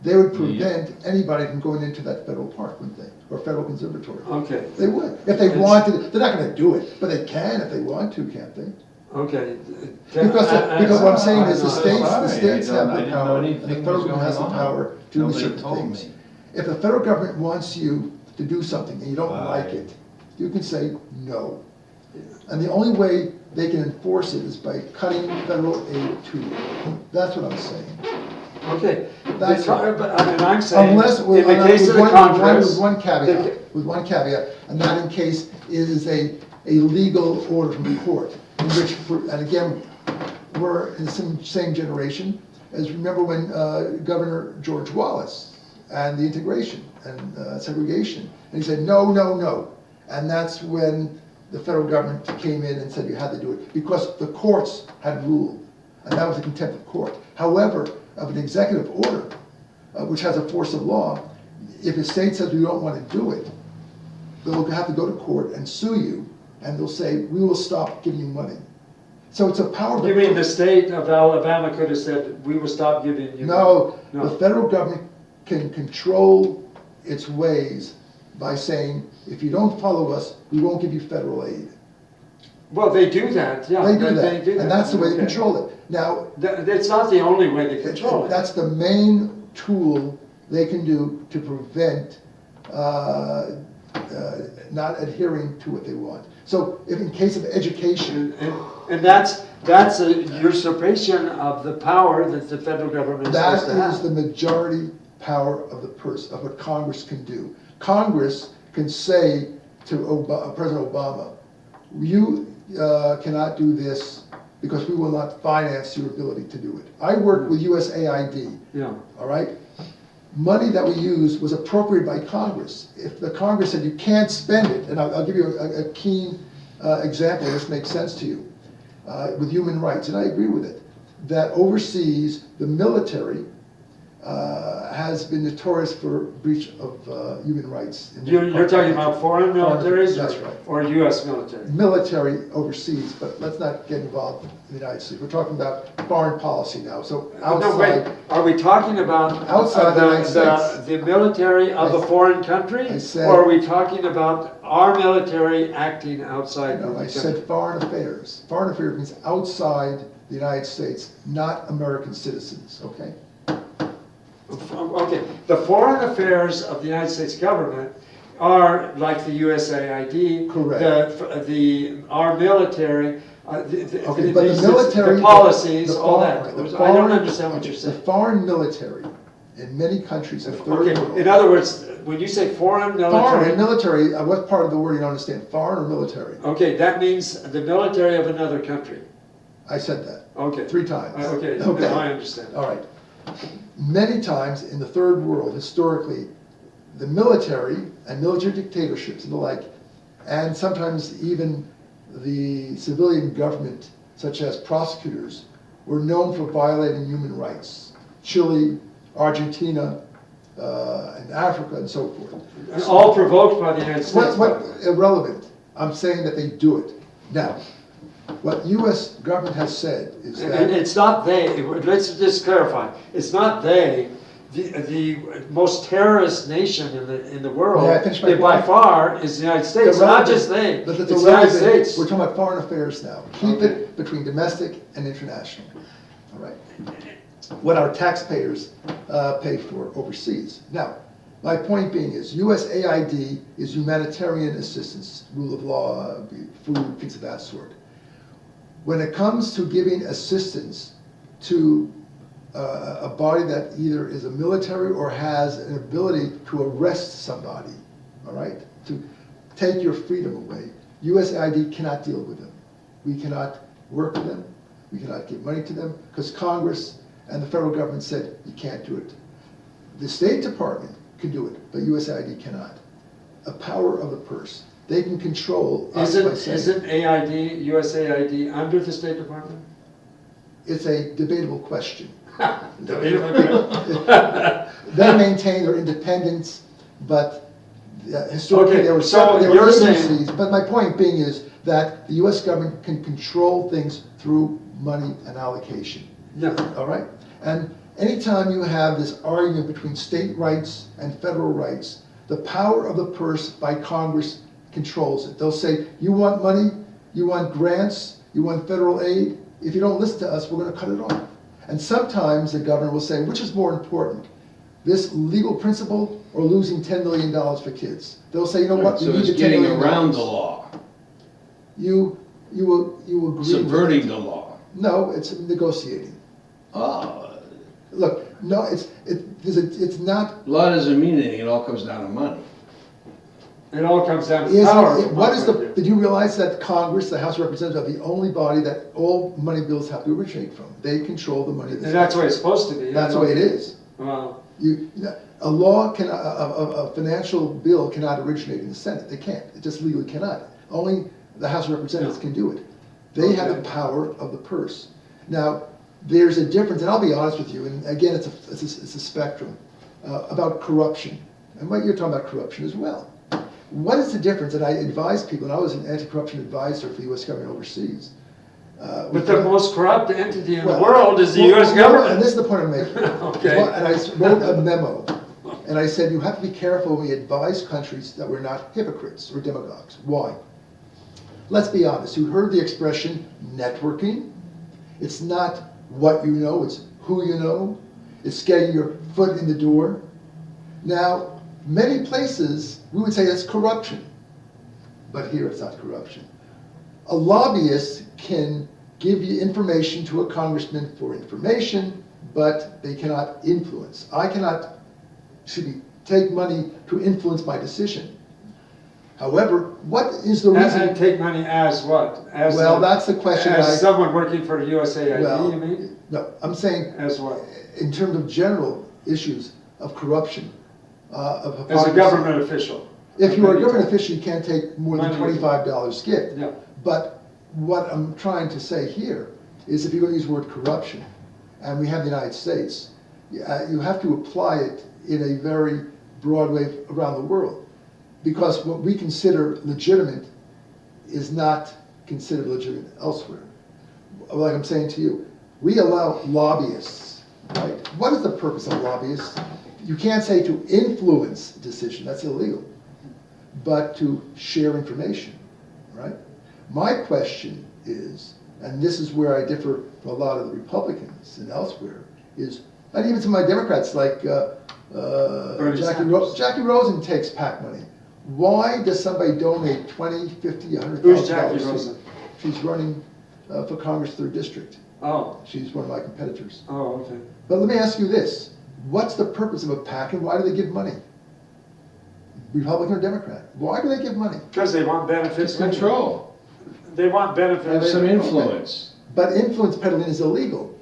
They would prevent anybody from going into that federal park, wouldn't they? Or federal conservatory. Okay, They would, if they wanted, they're not gonna do it, but they can if they want to, can't they? okay. Because what I'm saying is the I states have I the didn't know power, the anything federal was government has the going on. power to do Nobody certain told things. me. If the federal government wants you to do something and you don't Right. like it, you can say no. And the only way they can enforce it is by cutting federal aid to you. That's what I'm saying. Okay, That's and I'm saying, Unless, in the case of the Congress. with one caveat, and that in case it is a legal order from the court, in which, and again, we're in the same generation, as remember when Governor George Wallace and the integration and segregation, and he said, no, no, no. And that's when the federal government came in and said you had to do it, because the courts had ruled, and that was a contempt of court. However, of an executive order, which has a force of law, if a state says we don't want to do it, they'll have to go to court and sue you, and they'll say, we will stop giving you money. So it's a powerful. You mean the state of Alabama could have said, we will stop giving you? No, No. the federal government can control its ways by saying, if you don't follow us, we won't give you federal aid. Well, they do that, yeah. They do that, and that's the way they Okay. control it. Now, It's not the only way they control it. that's the main tool they can do to prevent not adhering to what they want. So if in case of education, And that's a usurpation of the power that the federal government is that supposed to is the have. majority power of the purse, of what Congress can do. Congress can say to President Obama, you cannot do this because we will not finance your ability to do it. I worked with USAID, Yeah. all right? Money that we used was appropriated by Congress. If the Congress said you can't spend it, and I'll give you a keen example, this makes sense to you, with human rights, and I agree with it, that overseas, the military has been notorious for breach of human rights. You're talking about foreign militaries That's right. or U.S. military? Military overseas, but let's not get involved in the United States. We're talking about foreign policy now, so outside. No, wait, are we talking about Outside the United States. the military of a foreign country? I said- Or are we talking about our military acting outside the No, I country? said foreign affairs. Foreign affairs means outside the United States, not American citizens, okay? Okay, the foreign affairs of the United States government are like the USAID. Correct. Our military, Okay, but the military. the policies, the all foreign- that. the I don't foreign- understand what okay, you're saying. The foreign military in many countries of third Okay, world. in other words, when you say foreign Foreign military, military, what part of the word you don't understand? Foreign or military? okay, that means the military of another country. I said that Okay. 3 times. Okay, Okay. now I understand. All right. Many times in the third world, historically, the military and military dictatorships and the like, and sometimes even the civilian government, such as prosecutors, were known for violating human rights. Chile, Argentina, and Africa, and so forth. And all provoked by the United States. What irrelevant? I'm saying that they do it. Now, what U.S. government has said is And that it's not they, let's just clarify, it's not they, the most terrorist nation in the world, May I finish my by point? far, is the United States, not Irrelevant, just they, but it's it's the United irrelevant. States. We're talking about foreign affairs now. Keep Okay. it between domestic and international. All right. What our taxpayers pay for overseas. Now, my point being is USAID is humanitarian assistance, rule of law, food, things of that sort. When it comes to giving assistance to a body that either is a military or has an ability to arrest somebody, all right, to take your freedom away, USAID cannot deal with them. We cannot work with them. We cannot give money to them because Congress and the federal government said you can't do it. The State Department can do it, but USAID cannot. A power of the purse. They can control us by saying Isn't USAID under the State Department? it's a debatable question. Debatable. They maintain their independence, but historically Okay, they were so separate, they were you're saying- agencies. But my point being is that the U.S. government can control things through money and allocation. Yeah. All right? And anytime you have this argument between state rights and federal rights, the power of the purse by Congress controls it. They'll say, you want money, you want grants, you want federal aid, if you don't listen to us, we're going to cut it off. And sometimes the governor will say, which is more important, this legal principle or losing $10 million for kids? They'll say, you know what, So you need it's the $10 getting million. around the law, You agree. subverting with the it. law. No, it's negotiating. Oh, Look, no, it's not. law doesn't mean anything, it all comes down to money. It all comes down to Is power. it, what is from my point the? Did you realize that Congress, the House of Representatives, are the only body that all money bills have to originate from? They control the money. of view. And that's the way it's supposed to be. That's the way it is. Well, A law can, a financial bill cannot originate in the Senate. They can't. It just legally cannot. Only the House of Representatives can do it. They have the power of the purse. Now, there's a difference, and I'll be honest with you, and again, it's a spectrum, about corruption. And what you're talking about corruption as well. What is the difference? And I advise people, and I was an anti-corruption advisor for the U.S. government overseas. but the most corrupt entity in the Well, world is the well, U.S. And government. this is the point I'm making. Okay. And I wrote a memo, and I said, you have to be careful when we advise countries that we're not hypocrites or demagogues. Why? Let's be honest. You heard the expression networking. It's not what you know, it's who you know. It's getting your foot in the door. Now, many places, we would say that's corruption. But here it's not corruption. A lobbyist can give you information to a congressman for information, but they cannot influence. I cannot, take money to influence my decision. However, what is the reason? And take money as what? As Well, that's the question. As someone working for USAID, Well, you mean? No, I'm saying, As what? in terms of general issues of corruption, of As a hypocrisy. government official. If you are a government official, you can't take more than Money. $25 gift. Yeah. But what I'm trying to say here is if you're going to use the word corruption, and we have the United States, you have to apply it in a very broad way around the world. Because what we consider legitimate is not considered legitimate elsewhere. Like I'm saying to you, we allow lobbyists, right? What is the purpose of lobbyists? You can't say to influence decision, that's illegal, but to share information, right? My question is, and this is where I differ from a lot of the Republicans and elsewhere, is, and even some of my Democrats like Jackie Rosen takes PAC money. Why does somebody donate $20, $50, $100,000? Who's Jackie Rosen? She's running for Congress 3rd District. Oh. She's one of my competitors. Oh, okay. But let me ask you this. What's the purpose of a PAC and why do they give money? Republican or Democrat? Why do they give money? Because they want benefits. Control. They want benefits. Have some influence. But influence peddling is illegal.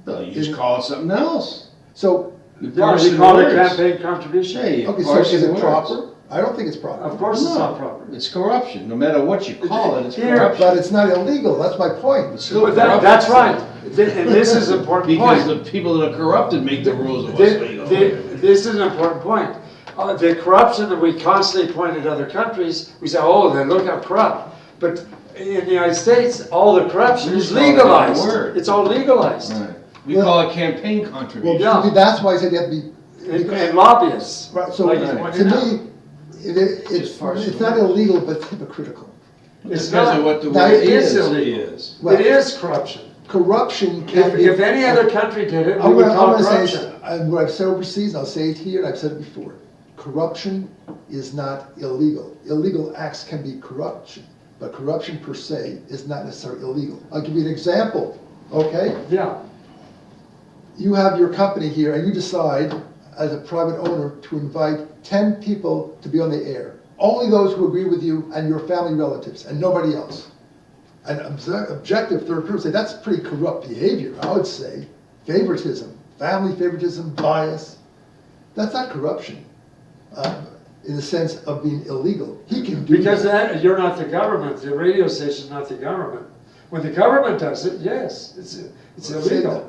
Well, you just call it something else. So, You Yeah, parse you the call it words. campaign contribution. Yeah, you okay, so parse is the it words. proper? I don't think it's proper. Of course it's No, not proper. It's corruption. No matter what you call it, it's Here, corruption. But it's not illegal, that's my point. It's still But corruption. that's right. And this is an important Because point. the people that are corrupted make the rules of what's legal. This is an important point. The corruption that we constantly point at other countries, we say, oh, then look how corrupt. But in the United States, all the corruption We is just call it a different legalized. word. It's all legalized. Right. We call it campaign contribution. Yeah. That's why I said you have to be. And lobbyists. Right, so Like, Right. to me, it's not illegal, but it's hypocritical. It's Because not, of what the Now, word it is is. illegal. is. Well, It is corruption. Corruption can If, be. if any other country did it, we I'm would gonna call it say, corruption. and what I've said overseas, and I'll say it here, and I've said it before. Corruption is not illegal. Illegal acts can be corruption, but corruption per se is not necessarily illegal. I'll give you an example, okay? Yeah. You have your company here, and you decide, as a private owner, to invite 10 people to be on the air. Only those who agree with you and your family relatives, and nobody else. An objective third person say that's pretty corrupt behavior, I would say. Favoritism, family favoritism, bias. That's not corruption in the sense of being illegal. He can do Because that. you're not the government, the radio station's not the government. When the government does it, yes, it's Let's say illegal. that.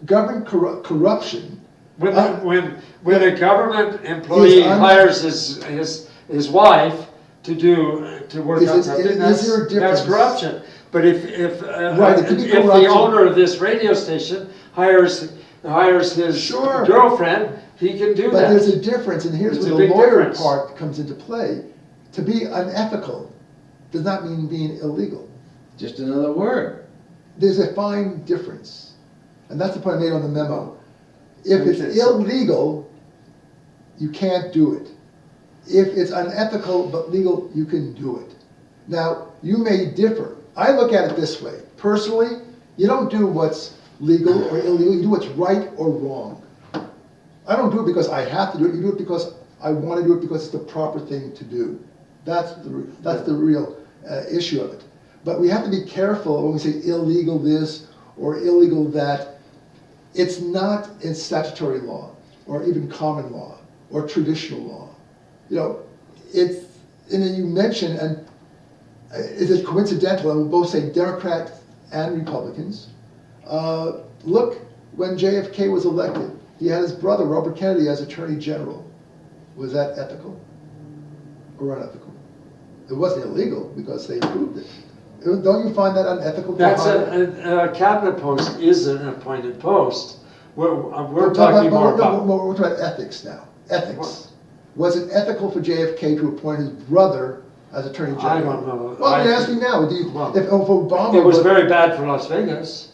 Government corruption? When a government employee hires his wife to work Is on it- something, is that's there a difference? corruption. But if Right, it could be if the corruption. owner of this radio station hires his Sure. girlfriend, he can do But that. there's a difference, and here's It's a where the big lawyer difference. part comes into play. To be unethical does not mean being illegal. Just another word. There's a fine difference. And that's the point I made on the memo. If Okay, it's so- illegal, you can't do it. If it's unethical but legal, you can do it. Now, you may differ. I look at it this way. Personally, you don't do what's legal or illegal, you do what's right or wrong. I don't do it because I have to do it, you do it because I want to do it because it's the proper thing to do. That's the real issue of it. But we have to be careful when we say illegal this or illegal that. It's not in statutory law or even common law or traditional law. You know, and then you mentioned, and is it coincidental, and we'll both say Democrats and Republicans. Look, when JFK was elected, he had his brother, Robert Kennedy, as Attorney General. Was that ethical or unethical? It wasn't illegal because they approved it. Don't you find that unethical? That's a cabinet post is an appointed post. We're talking more about. We're talking about ethics now. Ethics. Was it ethical for JFK to appoint his brother as Attorney General? I don't know. Well, I'm asking now. If Obama, It was very bad for Las Vegas.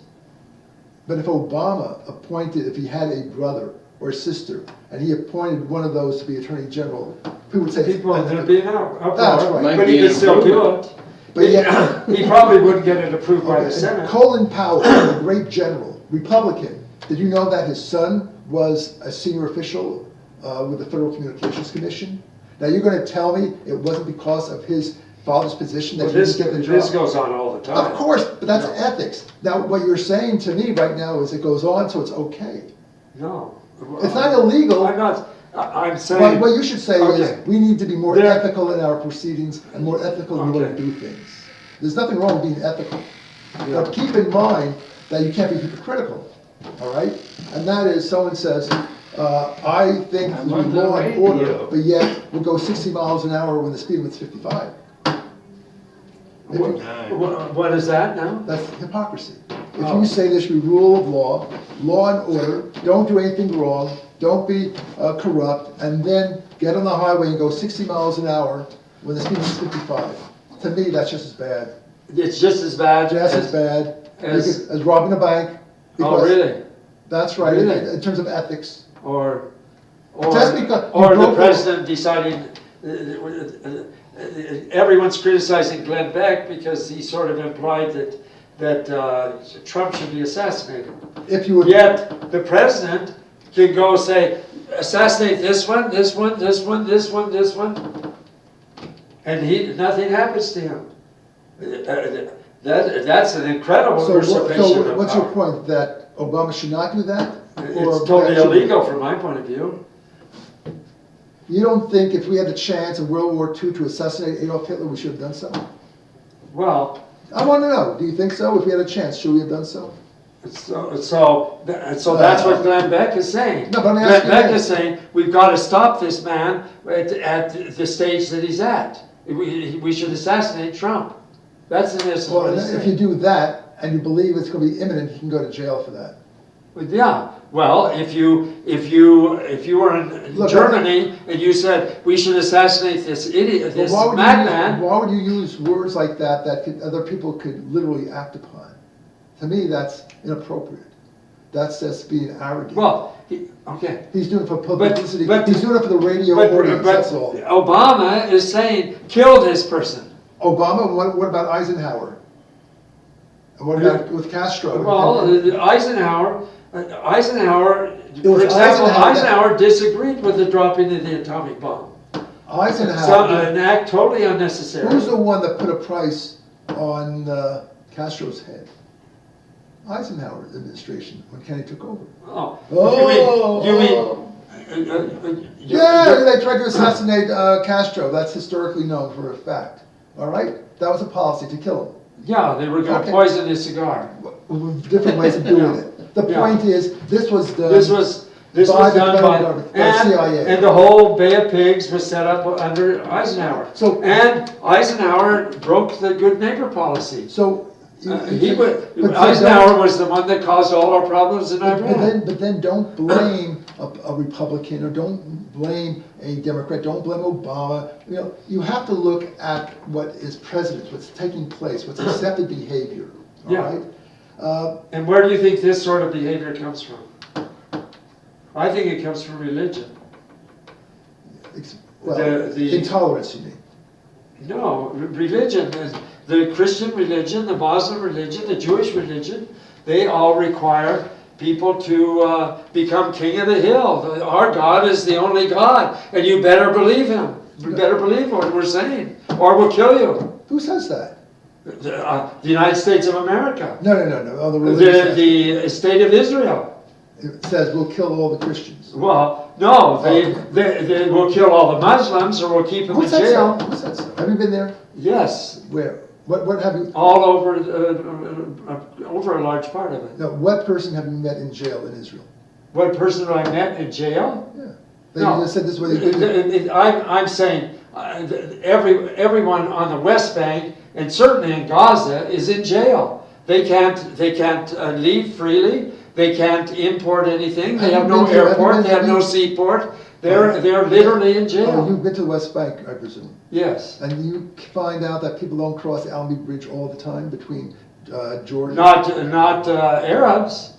But if Obama appointed, if he had a brother or sister, and he appointed one of those to be Attorney General, people would say There'd be an uproar. That's right. But he could still do it. But yet, He probably wouldn't get it approved by the Senate. Colin Powell, a great general, Republican. Did you know that his son was a senior official with the Federal Communications Commission? Now, you're gonna tell me it wasn't because of his father's position that Well, he didn't get the job? this goes on all the time. Of course, but that's Yeah. ethics. Now, what you're saying to me right now is it goes on, so it's okay. No. It's not illegal. I'm not, I'm What, saying. what you should say Okay. is, we need to be more There- ethical in our proceedings and more ethical in the way we Okay. do things. There's nothing wrong with being ethical. Yeah. But keep in mind that you can't be hypocritical, all right? And that is, someone says, I think I'm we on the law and order, radio. but yet we'll go 60 miles an hour when the speed limit's 55. If you- What is that now? That's hypocrisy. If Oh. you say there should be rule of law and order, don't do anything wrong, don't be corrupt, and then get on the highway and go 60 miles an hour when the speed is 55. To me, that's just as bad. It's just as bad Just as bad as- as robbing a bank. Oh, because- really? That's right, Really? in terms of ethics. Or Just because you or the broke the- president deciding, everyone's criticizing Glenn Beck because he sort of implied that Trump should be assassinated. If you would, Yet, the president can go say, assassinate this one, this one, this one, this one, this one, and nothing happens to him. That's an incredible so usurpation of what's your power. point, that Obama should not do that? Or It's totally that should- illegal from my point of view. You don't think if we had the chance in World War II to assassinate Adolf Hitler, we should have done so? Well, I want to know, do you think so? If we had a chance, should we have done so? so that's what Glenn Beck is saying. No, but I'm Glenn asking Beck you. is saying, we've got to stop this man at the stage that he's at. We should assassinate Trump. That's in essence Well, what he's if you saying. do that, and you believe it's going to be imminent, you can go to jail for that. Yeah, well, if you were in Look, Germany and you said, we should assassinate this idiot, this Well, madman. why would you use words like that other people could literally act upon? To me, that's inappropriate. That's just being arrogant. Well, okay. He's doing it for publicity. but- He's doing it for the radio But audience, that's all. Obama is saying, kill this person. Obama, what about Eisenhower? And what about with Castro? Well, Eisenhower, It was for example, Eisenhower that- Eisenhower disagreed with the dropping of the atomic bomb. So, Eisenhower, an act totally unnecessary. who's the one that put a price on Castro's head? Eisenhower administration, when Kennedy took over. Oh, Oh, you mean, Yeah, they tried to assassinate Castro. That's historically known for a fact. All right? That was a policy to kill him. yeah, they were going Okay. to poison his cigar. With different ways of doing it. The Yeah. point is, this was done. This was By the done federal by, government, by CIA. and the whole Bay of Pigs was set up under Eisenhower. So- And Eisenhower broke the good neighbor policy. So. Eisenhower was the one that caused all our problems in Iran. But then don't blame a Republican or don't blame a Democrat, don't blame Obama. You know, you have to look at what is precedent, what's taking place, what's accepted behavior, all Yeah. right? And where do you think this sort of behavior comes from? I think it comes from religion. Well, the- intolerance, you mean? No, religion, the Christian religion, the Muslim religion, the Jewish religion, they all require people to become king of the hill. Our God is the only God, and you better believe him. You better believe what we're saying, or we'll kill you. Who says that? The United States of America, No. Oh, the religious. the state of Israel. It says we'll kill all the Christians. Well, no, they will kill all the Muslims, or we'll keep them Who in says jail. that? Who says that? Have you been there? Yes, Where? What have you? all over over a large part of it. No, what person have you met in jail in Israel? What person I met in jail? Yeah. They No. just said this way they did it. I'm saying everyone on the West Bank and certainly in Gaza is in jail. They can't leave freely. They can't import anything. They have no airport. They have no seaport. They're literally in Oh, jail. you've been to the West Bank, I presume. Yes. And you find out that people don't cross Allenby Bridge all the time between Jordan. Not Arabs.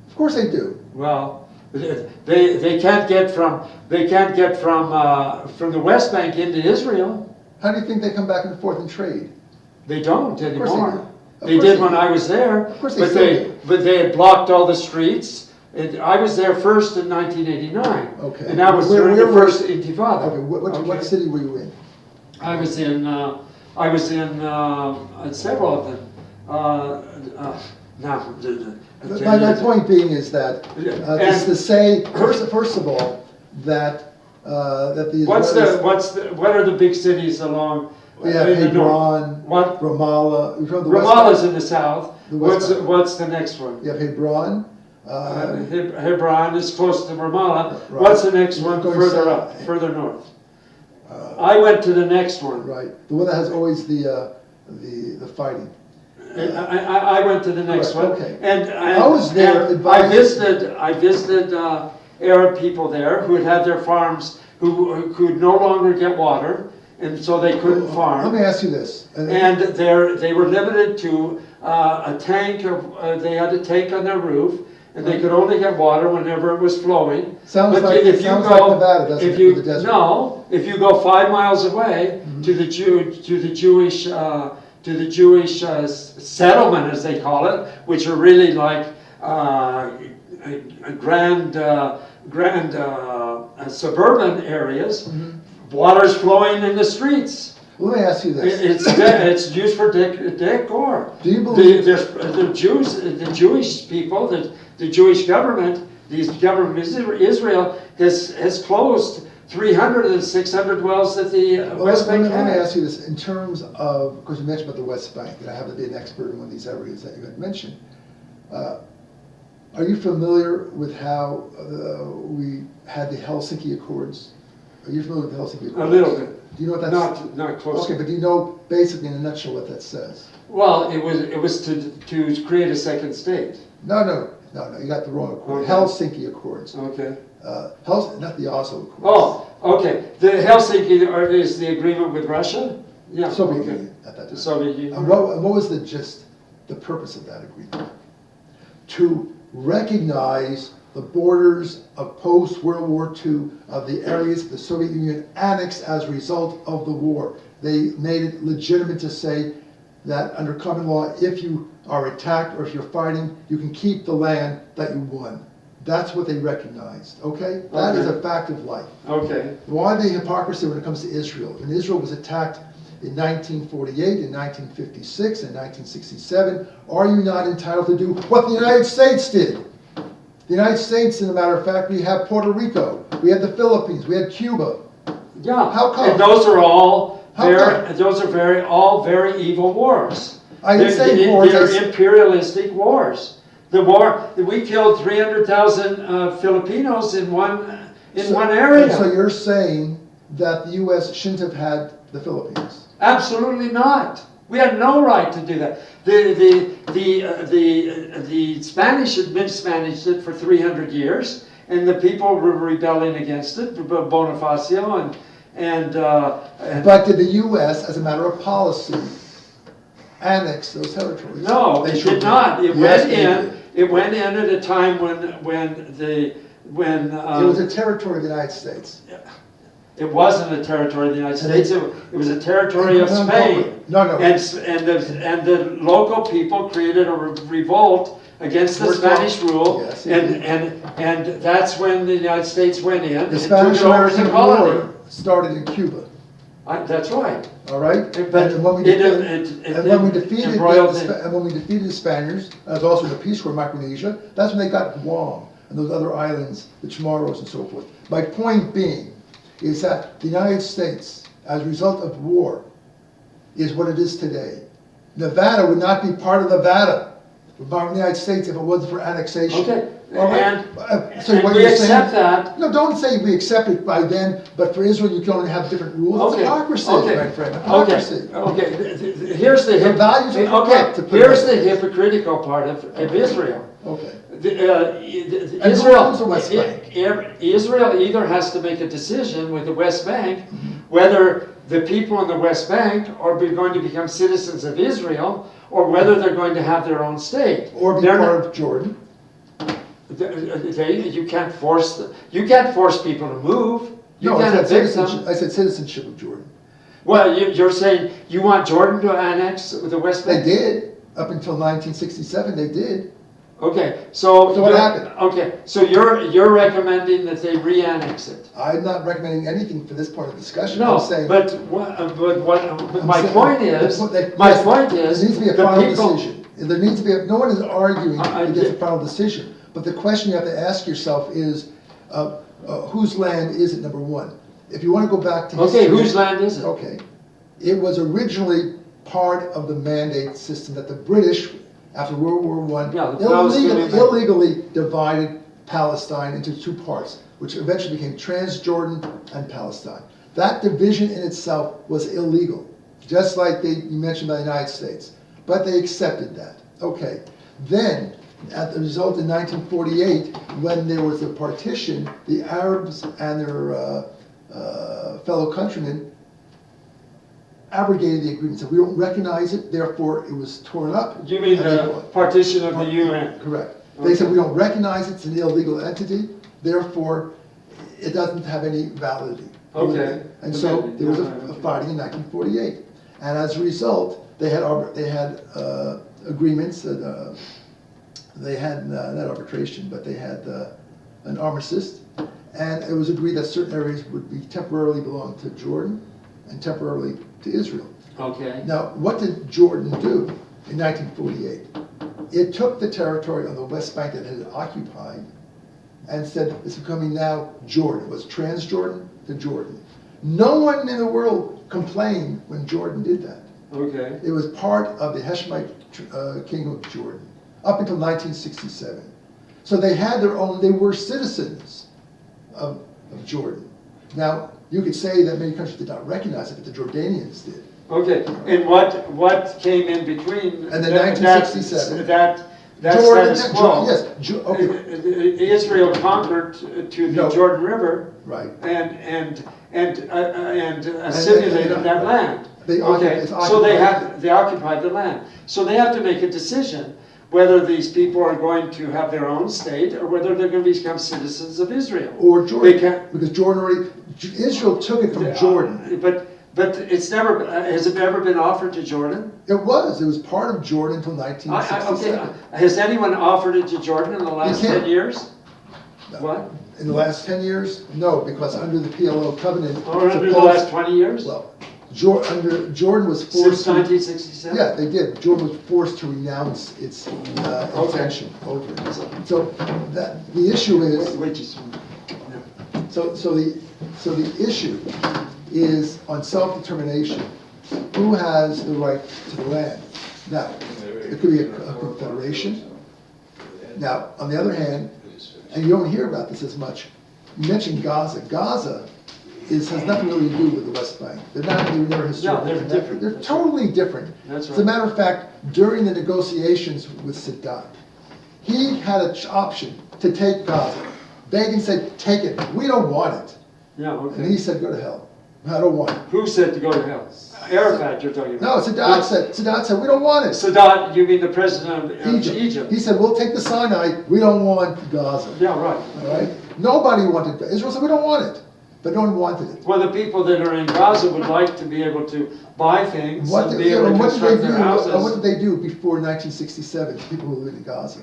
Of course they do. Well, they can't get from the West Bank into Israel. How do you think they come back and forth and trade? They don't course they anymore. do. Of They course did they when do. I was there, Of course they but still do. they had blocked all the streets. I was there first in 1989. Okay. And that was Where during the were- first Intifada. Okay, what city were you in? I was in several of them. My point being is that, And- just to say, first of all, that the Israelis. what are the big cities along? We have in the north? Hebron, What? Ramallah. You're from the West Ramallah's Bank? in the south. The West Bank. What's the next one? You have Hebron. Hebron is close to Ramallah. Right. What's the next You're one going further south. up, further north? I went to the next one. Right, the one that has always the fighting. I went to the next Correct, one. okay. And I was there and I advising- visited Arab people there who had their farms who could no longer get water, and so they couldn't Let farm. me ask you this. And they were limited to a tank of, they had a tank on their roof, and they could only get water whenever it was flowing. Sounds But like if you Nevada, doesn't if it, you, with the desert? no, if you go 5 miles away to the Jewish settlement, as they call it, which are really like grand suburban areas, water's flowing in the streets. Let me ask you this. It's used for decor. Do you believe- The Jewish people, the Jewish government, Israel has closed 300 and 600 wells that the West Bank Let me had. ask you this, in terms of, because you mentioned about the West Bank, and I happen to be an expert in one of these areas that you had mentioned. Are you familiar with how we had the Helsinki Accords? Are you familiar with the Helsinki Accords? A little bit. Do you know what that's? Not close. Okay, but do you know basically in a nutshell what that says? Well, it was to create a second state. No, you got the wrong accord. Okay. Helsinki Accords. Okay. Not the Oslo Accords. Oh, okay. The Helsinki is the agreement with Russia? Yeah. Soviet okay. Union at that The time. Soviet Union. And what was the purpose of that agreement? To recognize the borders of post-World War II of the areas the Soviet Union annexed as a result of the war. They made it legitimate to say that under common law, if you are attacked or if you're fighting, you can keep the land that you won. That's what they recognized, okay? That is a fact of life. Okay. Why the hypocrisy when it comes to Israel? When Israel was attacked in 1948, in 1956, in 1967, are you not entitled to do what the United States did? The United States, as a matter of fact, we have Puerto Rico, we had the Philippines, we had Cuba. Yeah. How come? And those are all How come? all very evil wars. I didn't say wars, I They're said- imperialistic wars. The war, we killed 300,000 Filipinos in one area. So you're saying that the U.S. shouldn't have had the Philippines? Absolutely not. We had no right to do that. The Spanish had been Spanish it for 300 years, and the people were rebelling against it, Bonifacio and But did the U.S., as a matter of policy, annex those territories? no, They it sure did not. It Yes, went they in. did. It went in at a time when It was a territory of the United States. it wasn't a territory of the United States. It was a territory of Spain. No. And the local people created a revolt against the We're Spanish talking- rule, Yes, and that's when the United States went in The and took Spanish it over as a American colony. War started in Cuba, That's right. all right? But And when we it defeated embroiled the Spaniards, as also the Peace Corps of Micronesia, that's when they got Guam and those other islands, the Chamorros and so forth. My point being is that the United States, as a result of war, is what it is today. Nevada would not be part of Nevada, part of the United States if it wasn't for annexation. Okay, All right? and What we you're accept saying- that. No, don't say we accept it by then, but for Israel you can only have different rules. It's hypocrisy, my friend, hypocrisy. Okay. Here's the The values are corrupt, to put it Here's like the this. hypocritical part of Israel. Okay. Israel, who owns the West Bank? Israel either has to make a decision with the West Bank whether the people in the West Bank are going to become citizens of Israel or whether they're going to have their own state. Or be They're part not- of Jordan. You can't force people to move. You No, can't I said evict them. citizenship, I said citizenship of Jordan. Well, you're saying you want Jordan to annex the West They Bank? did, up until 1967, they did. Okay, so. So what happened? Okay, so you're recommending that they re-annex it? I'm not recommending anything for this part of the discussion. No, I'm saying, but my saying- point is, Yes, my point is, there needs to be a the final people. decision. There needs to be, no one is arguing against a did- final decision. But the question you have to ask yourself is, whose land is it, number one? If you want to go back to history. Okay, whose land is it? Okay. It was originally part of the mandate system that the British, after World War I, Yeah, the Palestinian- illegally divided Palestine into two parts, which eventually became Transjordan and Palestine. That division in itself was illegal, just like you mentioned by the United States. But they accepted that. Okay. Then, as the result in 1948, when there was a partition, the Arabs and their fellow countrymen abrogated the agreement. So we don't recognize it, therefore it was torn up. You mean and they the fought. partition of the UN? Correct. Okay. They said we don't recognize it's an illegal entity, therefore it doesn't have any validity. Okay. And so there was a fighting in 1948, and as a result, they had agreements that they had not arbitration, but they had an armistice, and it was agreed that certain areas would be temporarily belong to Jordan and temporarily to Israel. Okay. Now, what did Jordan do in 1948? It took the territory on the West Bank that it had occupied and said it's becoming now Jordan. It was Transjordan to Jordan. No one in the world complained when Jordan did that. Okay. It was part of the Hashemite Kingdom of Jordan up until 1967. So they had their own, they were citizens of Jordan. Now, you could say that many countries did not recognize it, but the Jordanians did. Okay, and what came in between? And then 1967. That Jordan, status quo. yes, okay, Israel conquered to the No. Jordan River right. and assimilated that land. They Okay, it's so occupied. they occupied the land. So they have to make a decision whether these people are going to have their own state or whether they're going to become citizens of Israel. Or They Jordan, can't- because Jordan already, Israel took it from Jordan. But it's never, has it ever been offered to Jordan? It was part of Jordan until Okay, 1967. has anyone offered it to Jordan in the last can't. 10 years? What? In the last 10 years, no, because under the PLO covenant. Or under the supposed- last 20 years? Well, Jordan was Since forced to. 1967? Yeah, they did. Jordan was forced to renounce its intention over it. So that, the issue is, Wait just a minute. so the issue is on self-determination. Who has the right to the land? Now, it could be a confederation. Now, on the other hand, and you don't hear about this as much, you mentioned Gaza. Gaza has nothing really to do with the West Bank. They're never historically they're connected. different. They're totally different. That's As a right. matter of fact, during the negotiations with Saddam, he had an option to take Gaza. Begin said, take it. We don't want it. Yeah, And he okay. said, go to hell. I don't want it. Who said to go to hell? Arafat you're talking No, about. Saddam said, we don't want it. Sadat, you mean the president of Egypt? He said, we'll take the Sinai. We don't want Gaza. Yeah, right. All right? Nobody wanted it. Israel said, we don't want it. But no one wanted it. Well, the people that are in Gaza would like to be able to buy things What and did, be able to what did they construct do? their houses. What did they do before 1967 to people who lived in Gaza?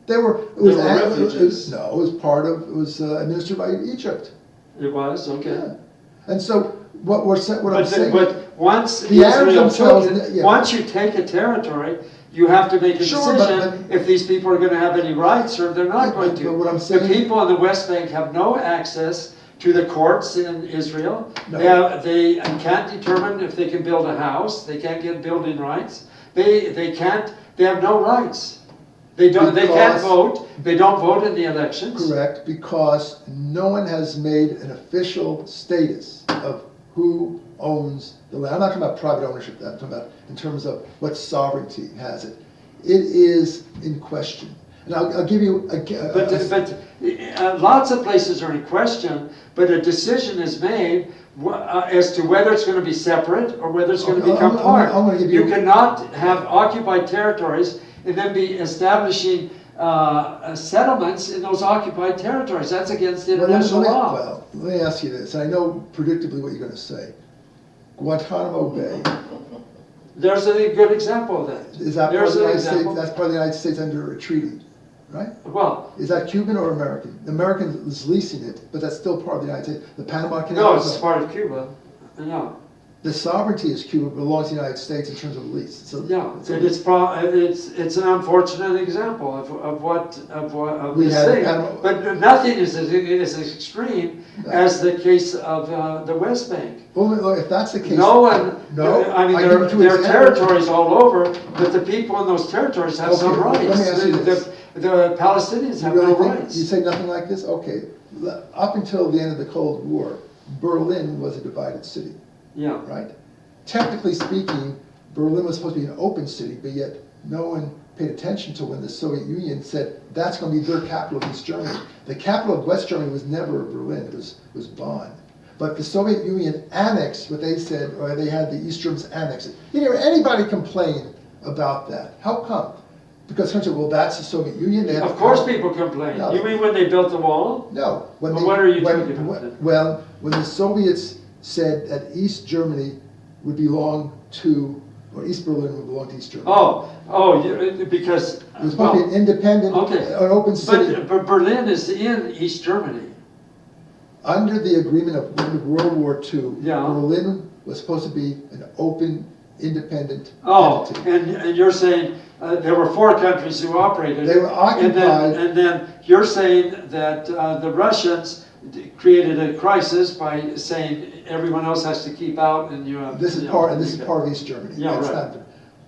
It were refugees. No, it was administered by Egypt. It was, okay. Yeah. And so what I'm saying. But once The Arabs Israel themselves- took it, yeah. once you take a territory, you have to make a Sure, decision if these people are going to have any rights or they're not going to. But what I'm The saying. people in the West Bank have no access to the courts in Israel. No. They can't determine if they can build a house. They can't get building rights. They can't. They have no rights. They don't. They can't Because- vote. They don't vote in the elections. Correct, because no one has made an official status of who owns the land. I'm not talking about private ownership, I'm talking about in terms of what sovereignty has it. It is in question. And I'll give you But lots of places are in question, but a decision is made as to whether it's going to be separate or whether it's going to Okay, become I'm part. gonna give you- cannot have occupied territories and then be establishing settlements in those occupied territories. That's against international law. Well, let me ask you this, and I know predictably what you're going to say. Guantanamo Bay, There's a good example of that. is that part of There's the an United States? example. That's part of the United States under a treaty. right? Well, Is that Cuban or American? The American is leasing it, but that's still part of the United States. The Panama Canal. no, it's part of Cuba. Yeah. The sovereignty is Cuba, belongs to the United States in terms of lease. So, Yeah, and it's an unfortunate example of We this had thing, Panama- but nothing is as extreme as the case of the West Bank. well, if that's the case, No one, No, I mean, I there give you two are examples. territories all over, but the people in those territories have some Okay, rights. let me ask you this. The Palestinians you have really no think, rights. you say nothing like this? Okay. Up until the end of the Cold War, Berlin was a divided city, Yeah, right? Technically speaking, Berlin was supposed to be an open city, but yet no one paid attention to when the Soviet Union said that's going to be their capital of East Germany. The capital of West Germany was never Berlin, it was Bonn. But the Soviet Union annexed what they said, or they had the East Germans annex it. You hear anybody complain about that? How come? Because some say, well, that's the Soviet Union. They have of course people complain. No. You mean when they built the wall? No. When Well, what are you talking about then? Well, when the Soviets said that East Germany would belong to, or East Berlin would belong to East Germany. Because It was supposed to be an independent, okay. an open city. But Berlin is in East Germany. Under the agreement of end of World War II, Yeah. Berlin was supposed to be an open, independent Oh, entity. and you're saying there were 4 countries who operated. They were occupied. And then you're saying that the Russians created a crisis by saying everyone else has to keep out, and you have. This is part of East Germany. Yeah, That's right.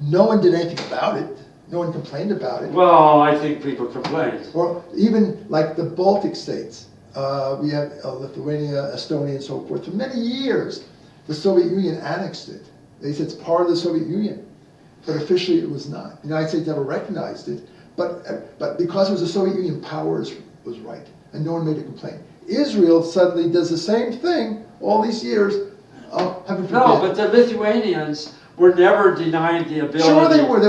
No one did anything about it. No one complained about it. Well, I think people complained. Or even like the Baltic states. We have Lithuania, Estonia, and so forth. For many years, the Soviet Union annexed it. They said it's part of the Soviet Union. But officially it was not. The United States never recognized it. But because it was the Soviet Union, power was right. And no one made a complaint. Israel suddenly does the same thing all these years. Heaven forbid. No, but the Lithuanians were never denied the ability. Sure they were.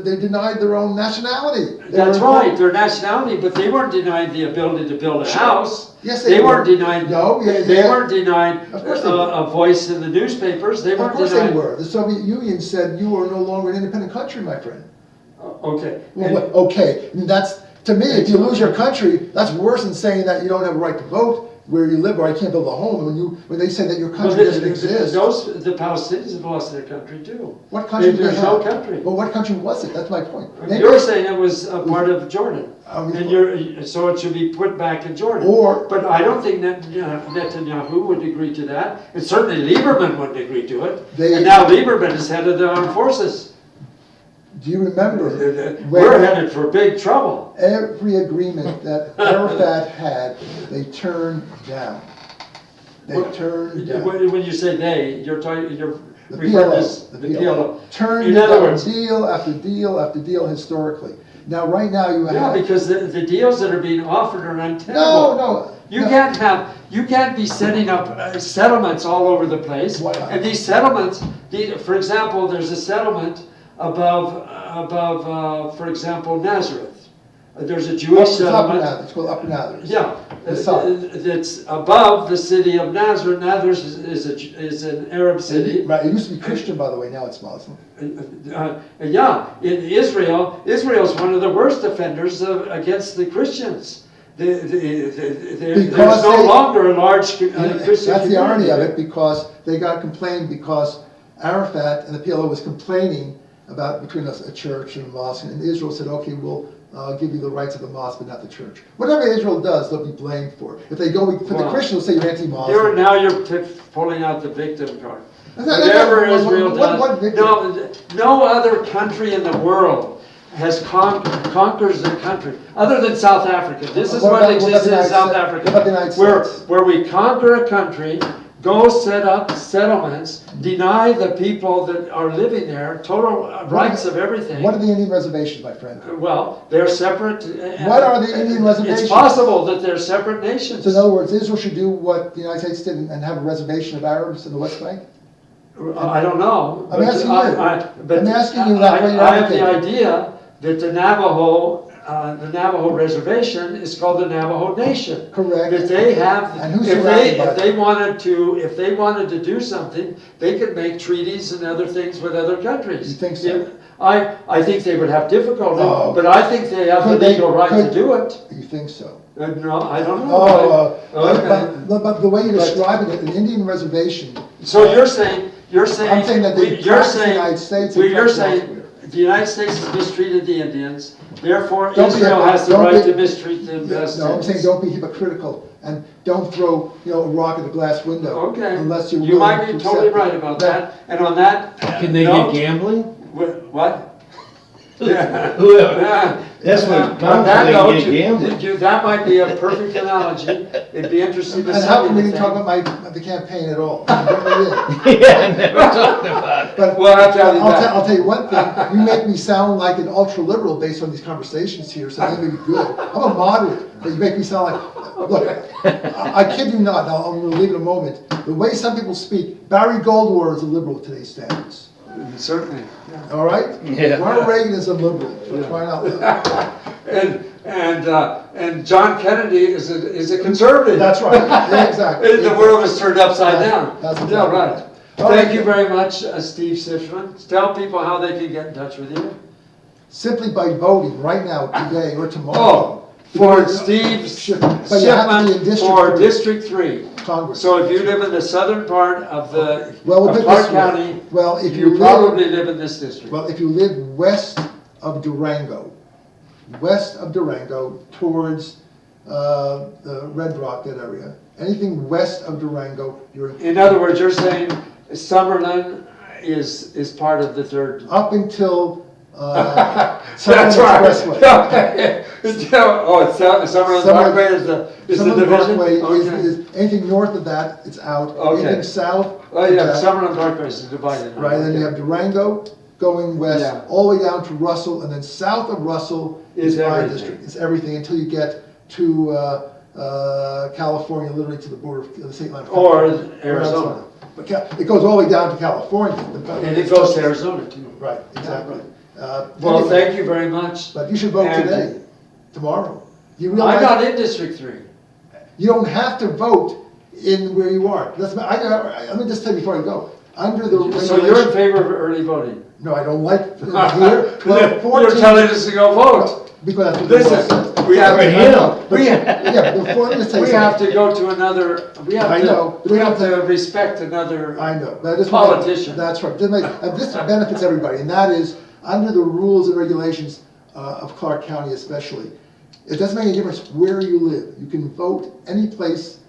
They denied their own nationality. That's right, their nationality, but they weren't denied the ability to build a house. Yes, they they weren't were. denied. No, yeah, they yeah. weren't denied Of course they were. a voice in the newspapers. They Of weren't course denied. they were. The Soviet Union said you are no longer an independent country, my friend. Okay. Well, okay, and that's, to me, if you lose your country, that's worse than saying that you don't have a right to vote where you live, or I can't build a home. When they say that your country doesn't exist. The Palestinians have lost their country too. What country do they There's have? no country. Well, what country was it? That's my point. You're saying it was a part of Jordan, mean, and so it should be put back in Jordan. But I don't think Netanyahu would agree to that, and certainly Lieberman wouldn't agree to it. And now Lieberman is head of the armed forces. Do you remember? We're headed for big trouble. Every agreement that Arafat had, they turned down. They turned down. When you say they, you're The referring PLO, to the PLO. Turned In other down words, deal after deal after deal historically. Now, right now you have. yeah, because the deals that are being offered are untenable. No. You can't be setting up settlements all over the place. Why not? And these settlements, for example, there's a settlement above, for example, Nazareth. There's a Jewish settlement. It's called Upper Nazareth. Yeah, The south. it's above the city of Nazareth. Nazareth is an Arab city. Right, it used to be Christian, by the way, now it's Muslim. Yeah, in Israel's one of the worst offenders against the Christians. There's no longer a large Christian That's the community irony of there. it, because they got complained because Arafat and the PLO was complaining about between a church and a mosque, and Israel said, okay, we'll give you the rights of the mosque, but not the church. Whatever Israel does, they'll be blamed for. If they go for the Christians, they'll say you're anti-Muslim. Now you're pulling out the victim card. That's Whatever not- Israel what does, victim? no other country in the world has conquers the country other than South Africa. This is what exists in South Africa, what about the United States? where we conquer a country, go set up settlements, deny the people that are living there total rights of everything. What are the Indian reservations, my friend? Well, they're separate. What are the Indian reservations? It's possible that they're separate nations. So in other words, Israel should do what the United States did and have a reservation of Arabs in the West Bank? I don't know. I'm asking you. But I'm asking you that way you're I have the advocating. idea that the Navajo the Navajo reservation is called the Navajo Nation. Correct. If they have, And who's if surrounded by they wanted to do something, they could make treaties and other things with other countries. You think so? I think they would have difficulty, Oh. but I think they have the Could they- legal right to could- do it. You think so? No, I don't know. Oh, Okay. but the way you're But- describing it, an Indian reservation. So you're saying I'm saying that they you're practice in the saying, United States. well, and you're practice saying elsewhere. the United States has mistreated the Indians, therefore Don't be Israel hypo- has the don't right be- to mistreat the No, I'm saying Palestinians. don't be hypocritical and don't throw, a rock at the glass window. Okay, Unless you're you willing might to be totally accept it. right about that, and on that Can they note- get gambling? What? Yeah. Whoever. Yeah. That's what On comes that when note, they get gambling. that might be a perfect analogy. It'd be interesting to And see. how come we the didn't talk thing. about the campaign at all? You brought me in. Yeah, never talked about it. But We'll have to have you back. I'll tell you one thing, you make me sound like an ultra-liberal based on these conversations here, so that may be good. I'm a moderate, but you make me sound like, look, I kid you not, now I'm gonna leave it a moment. The way some people speak, Barry Goldwater is a liberal with today's standards, Certainly. all right? Yeah. Ronald Reagan is a liberal, for crying out loud. And John Kennedy is a conservative. That's right, yeah, exactly. The world is turned upside down. That's Yeah, exactly right. right. All right. Thank you very much, Steve Schiffman. Tell people how they can get in touch with you. Simply by voting right now, today or tomorrow. Oh, for Steve But you have to be in Schiffman District for 3. District 3. Congress. So if you live in the southern part of the Well, we'll of put it Clark this way. County, Well, if you you probably live in this district. Well, if you live west of Durango towards the Red Rock, that area, anything west of Durango, you're In other words, you're saying Summerlin is part of the third. up until That's Summerlin right. Expressway. Okay. Summerlin Parkway is the Summerlin division? Parkway Okay. is anything north of that, it's out. Okay. Anything south. Oh, of yeah, that- Summerlin Parkway is divided. Right, and then you have Durango going west, Yeah. all the way down to Russell, and then south of Russell Is is my everything. district. It's everything until you get to California, literally to the border of the state line. of Or California. Arizona. But it goes all the way down to California. And it goes to Arizona too. Right, exactly. Well, Anyway, thank you very much. But you should vote And- today, tomorrow. You I'm realize not in District 3. you don't have to vote in where you are. Let me just tell you before I go. Under the So you're in regulation, favor of early voting? no, I don't like here. Well, You're 14 telling us to go vote. Because that's what the law Listen, says. we have, For him. Yeah, before, let me say we something. have to go to another, we have I know, to, we have to respect another. I know, but I just want Politician. That's right. And this benefits everybody, and that is, under the rules and regulations of Clark County especially, it doesn't make any difference where you live. You can vote any place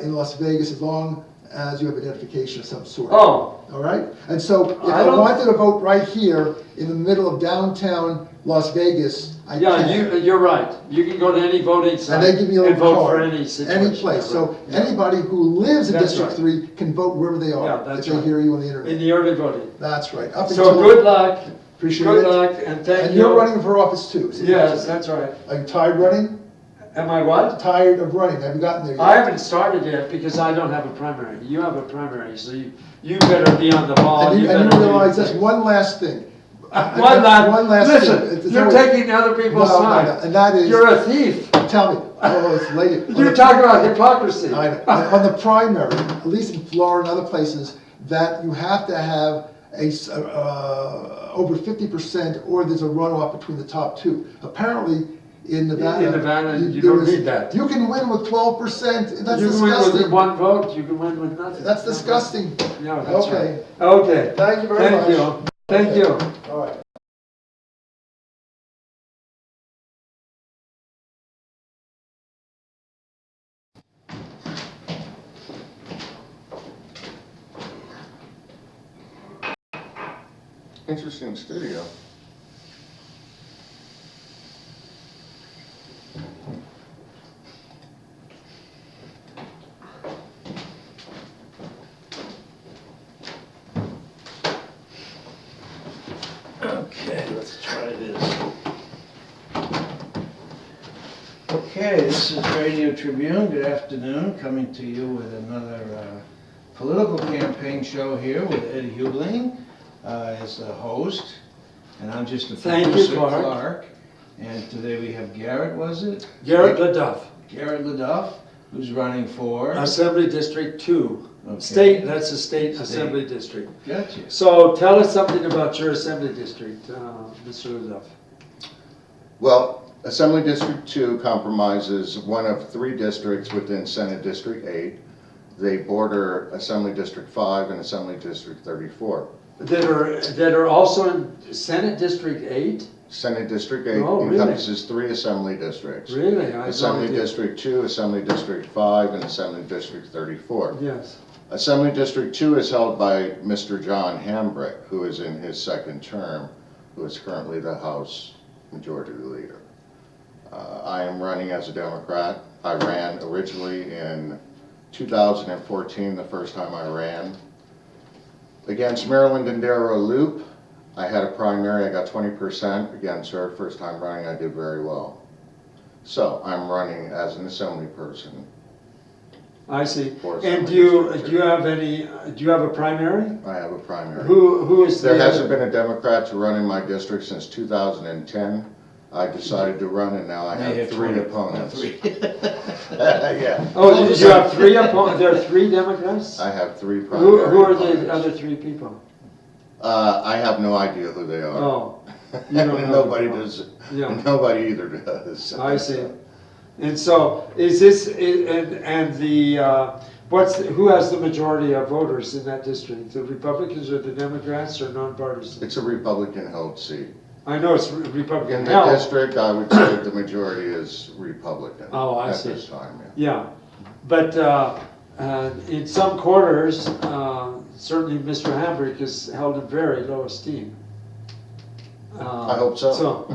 in Las Vegas as long as you have identification of some sort. Oh, All right? And so if I I don't- wanted to vote right here in the middle of downtown Las Vegas, I yeah, can. you're right. You can go to any voting And site they give me a and little vote for card, any situation. any place. So Yeah. anybody who lives in That's District right. 3 can vote wherever they Yeah, are, that's if they right. hear you on the In internet. the early voting. That's right. Up So until- good luck. Appreciate Good it. luck and thank And you. you're running for office too. so Yes, that's right. Are you tired running? Am I what? Tired of running? Have you gotten there yet? I haven't started yet because I don't have a primary. You have a primary, so you better be on the ball. And you better realize be- this, one last thing. One last thing. Listen, Listen, you're taking other people's No, no, time. no, and that is- You're a thief. Tell me. Oh, it's late. You're talking about hypocrisy. I know. On the primary, at least in Florida and other places, that you have to have over 50% or there's a runoff between the top two. Apparently, in Nevada. In Nevada, you there don't is- need that. You can win with 12%. That's You can win with disgusting. one vote, you can win with nothing. That's disgusting. Yeah, that's Okay. right. Okay. Thank you very much. Thank you. Thank you. All right. Interesting studio. Okay, let's try this. Okay, this is Radio Tribune. Good afternoon. Coming to you with another political campaign show here with Ed Uehling as the host, and I'm just a Thank you, producer, Clark. Clark. And today we have Garrett, was it? Garrett LeDuff, Garrett LeDuff, who's running for? Assembly District 2. Okay. State, that's a state assembly district. Gotcha. So tell us something about your assembly district, Mr. LeDuff. Well, Assembly District 2 compromises one of 3 districts within Senate District 8. They border Assembly District 5 and Assembly District 34. That are also in Senate District 8? Senate District 8 Oh, really? encompasses 3 assembly districts. Really? I Assembly don't idea. District 2, Assembly District 5, and Assembly District 34. Yes. Assembly District 2 is held by Mr. John Hambrick, who is in his 2nd term, who is currently the House Majority Leader. I am running as a Democrat. I ran originally in 2014, the first time I ran. Against Marilyn Dendero Loop, I had a primary, I got 20% against her. First time running, I did very well. So I'm running as an assembly person. I see. For And Assembly do you District 2. have a primary? I have a primary. Who is There the hasn't other? been a Democrat to run in my district since 2010. I decided to run and now I Now you have 3 20. opponents. 3. Yeah. Oh, did you have 3 opponents? There are 3 Democrats? I have 3 primary Who are the opponents. other 3 people? I have no idea who they are. Oh, you don't know. Nobody does. Yeah. Nobody either does. I see. And so, is this, and the, who has the majority of voters in that district? The Republicans or the Democrats or nonpartisan? It's a Republican-held seat. I know it's Republican In the held. district, I would say the majority is Republican. Oh, I see. At this time, yeah. Yeah, but in some quarters, certainly Mr. Hambrick is held in very low esteem. I hope so.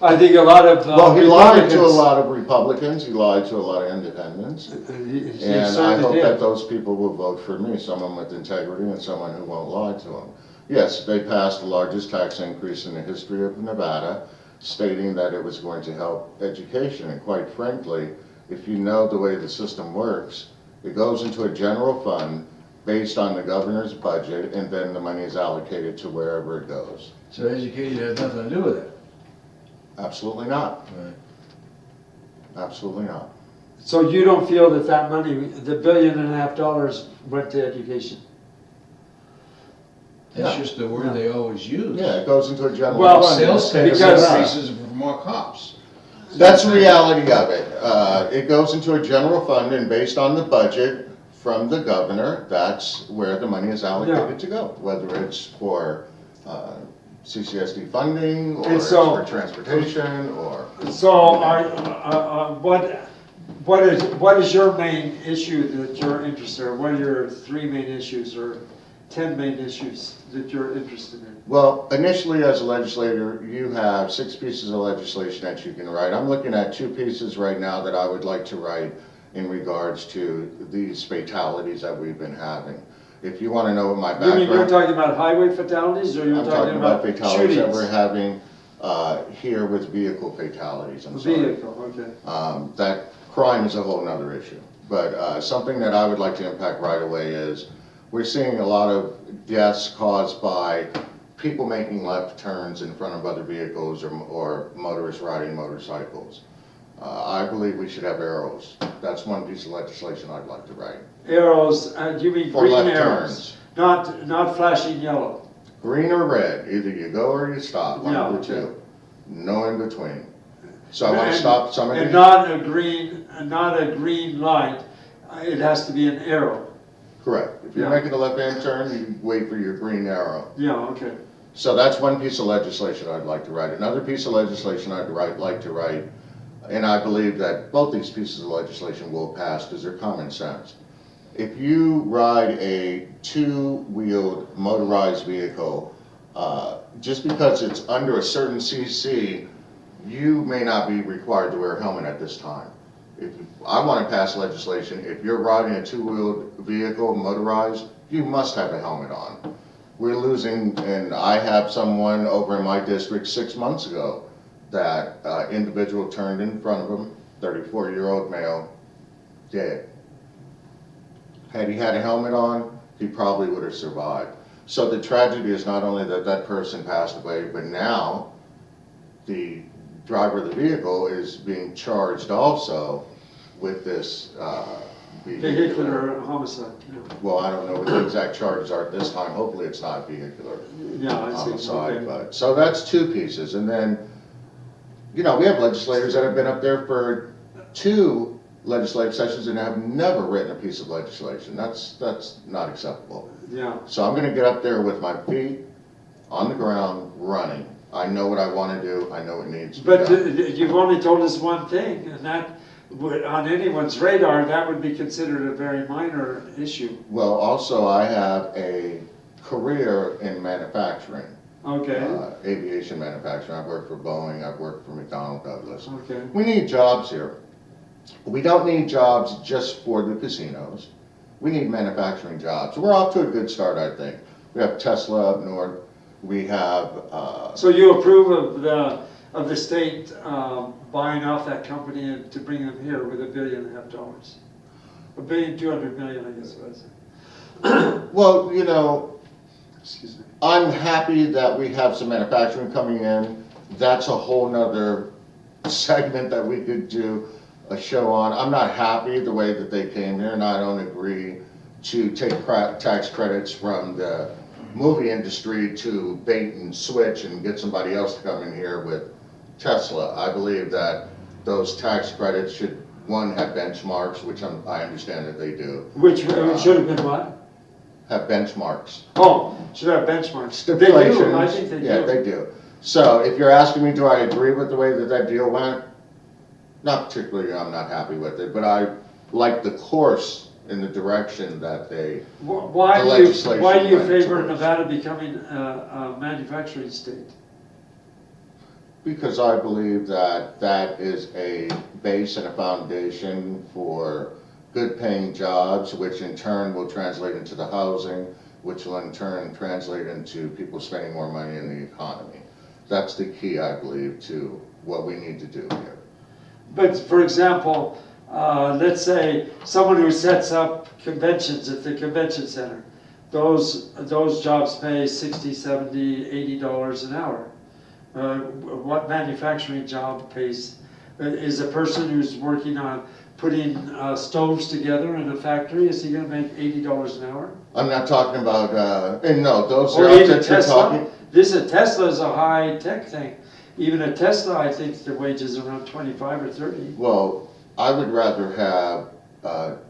I think a lot of Well, he lied to a Republicans- lot of Republicans, he lied to a lot of independents. He And I certainly hope did. that those people will vote for me, someone with integrity and someone who won't lie to them. Yes, they passed the largest tax increase in the history of Nevada, stating that it was going to help education. And quite frankly, if you know the way the system works, it goes into a general fund based on the governor's budget, and then the money is allocated to wherever it goes. So education has nothing to do with it. Absolutely not. Right. Absolutely not. So you don't feel that that money, the $1.5 billion went to education? That's Yeah. just the word they always use. Yeah, it goes into a general Well, fund. Sales tax because- increases for more cops. That's the reality of it. It goes into a general fund, and based on the budget from the governor, that's where the money is allocated to go. Whether it's for CCSD funding, or And it's so- for transportation, or... So what is your main issue that you're interested in? What are your 3 main issues or 10 main issues that you're interested in? Well, initially as a legislator, you have 6 pieces of legislation that you can write. I'm looking at 2 pieces right now that I would like to write in regards to these fatalities that we've been having. If you want to know what my You background... mean you're talking about highway fatalities, or you're I'm talking about fatalities that we're shootings? having here with vehicle fatalities, I'm sorry. Vehicle, okay. That crime is a whole nother issue. But something that I would like to impact right away is we're seeing a lot of deaths caused by people making left turns in front of other vehicles or motorists riding motorcycles. I believe we should have arrows. That's one piece of legislation I'd like to write. Arrows, you mean For green left arrows? turns. Not flashing yellow? Green or red, either you go or you stop, one Yeah, of the okay. two. No in between. So I want And- to stop some of And these. not a green light, it has to be an arrow. Correct. If you're Yeah. making a left-hand turn, you wait for your green arrow. Yeah, okay. So that's one piece of legislation I'd like to write. Another piece of legislation like to write, and I believe that both these pieces of legislation will pass because they're common sense. If you ride a 2-wheeled motorized vehicle, just because it's under a certain CC, you may not be required to wear a helmet at this time. I want to pass legislation, if you're riding a 2-wheeled vehicle, motorized, you must have a helmet on. We're losing, and I have someone over in my district 6 months ago, that individual turned in front of him, 34-year-old male, dead. Had he had a helmet on, he probably would have survived. So the tragedy is not only that that person passed away, but now the driver of the vehicle is being charged also with this Vehicular homicide. Well, I don't know what the exact charges are at this time. Hopefully it's not vehicular Yeah, I see. homicide. Okay. But, so that's two pieces. And then, we have legislators that have been up there for 2 legislative sessions and have never written a piece of legislation. That's not acceptable. Yeah. So I'm gonna get up there with my feet on the ground, running. I know what I wanna do, I know what needs to be But done. you've only told us one thing, and that would, on anyone's radar, that would be considered a very minor issue. Well, also I have a career in manufacturing. Okay. Aviation manufacturing. I've worked for Boeing, I've worked for McDonnell Douglas. Okay. We need jobs here. We don't need jobs just for the casinos. We need manufacturing jobs. We're off to a good start, I think. We have Tesla up north. We have. So you approve of the state buying off that company and to bring them here with $1.5 billion? $1.2 billion, I guess it was. Well, Excuse me. I'm happy that we have some manufacturing coming in. That's a whole nother segment that we could do a show on. I'm not happy the way that they came here, and I don't agree to take tax credits from the movie industry to bait and switch and get somebody else to come in here with Tesla. I believe that those tax credits should, one, have benchmarks, which I understand that they do. Which should have been what? Have benchmarks. Oh, should have benchmarks. Stipulations. They do, I think they do. Yeah, they do. So if you're asking me, do I agree with the way that that deal went? Not particularly, I'm not happy with it, but I like the course in the direction that they, Why the do legislation you went favor towards. Nevada becoming a manufacturing state? because I believe that that is a base and a foundation for good paying jobs, which in turn will translate into the housing, which will in turn translate into people spending more money in the economy. That's the key, I believe, to what we need to do here. But for example, let's say someone who sets up conventions at the convention center, those jobs pay $60, $70, $80 an hour. What manufacturing job pays? Is a person who's working on putting stoves together in a factory, is he gonna make $80 an hour? I'm not talking about, and no, those Or jobs even that you're Tesla? talking. Tesla is a high tech thing. Even a Tesla, I think the wages are around 25 or 30. Well, I would rather have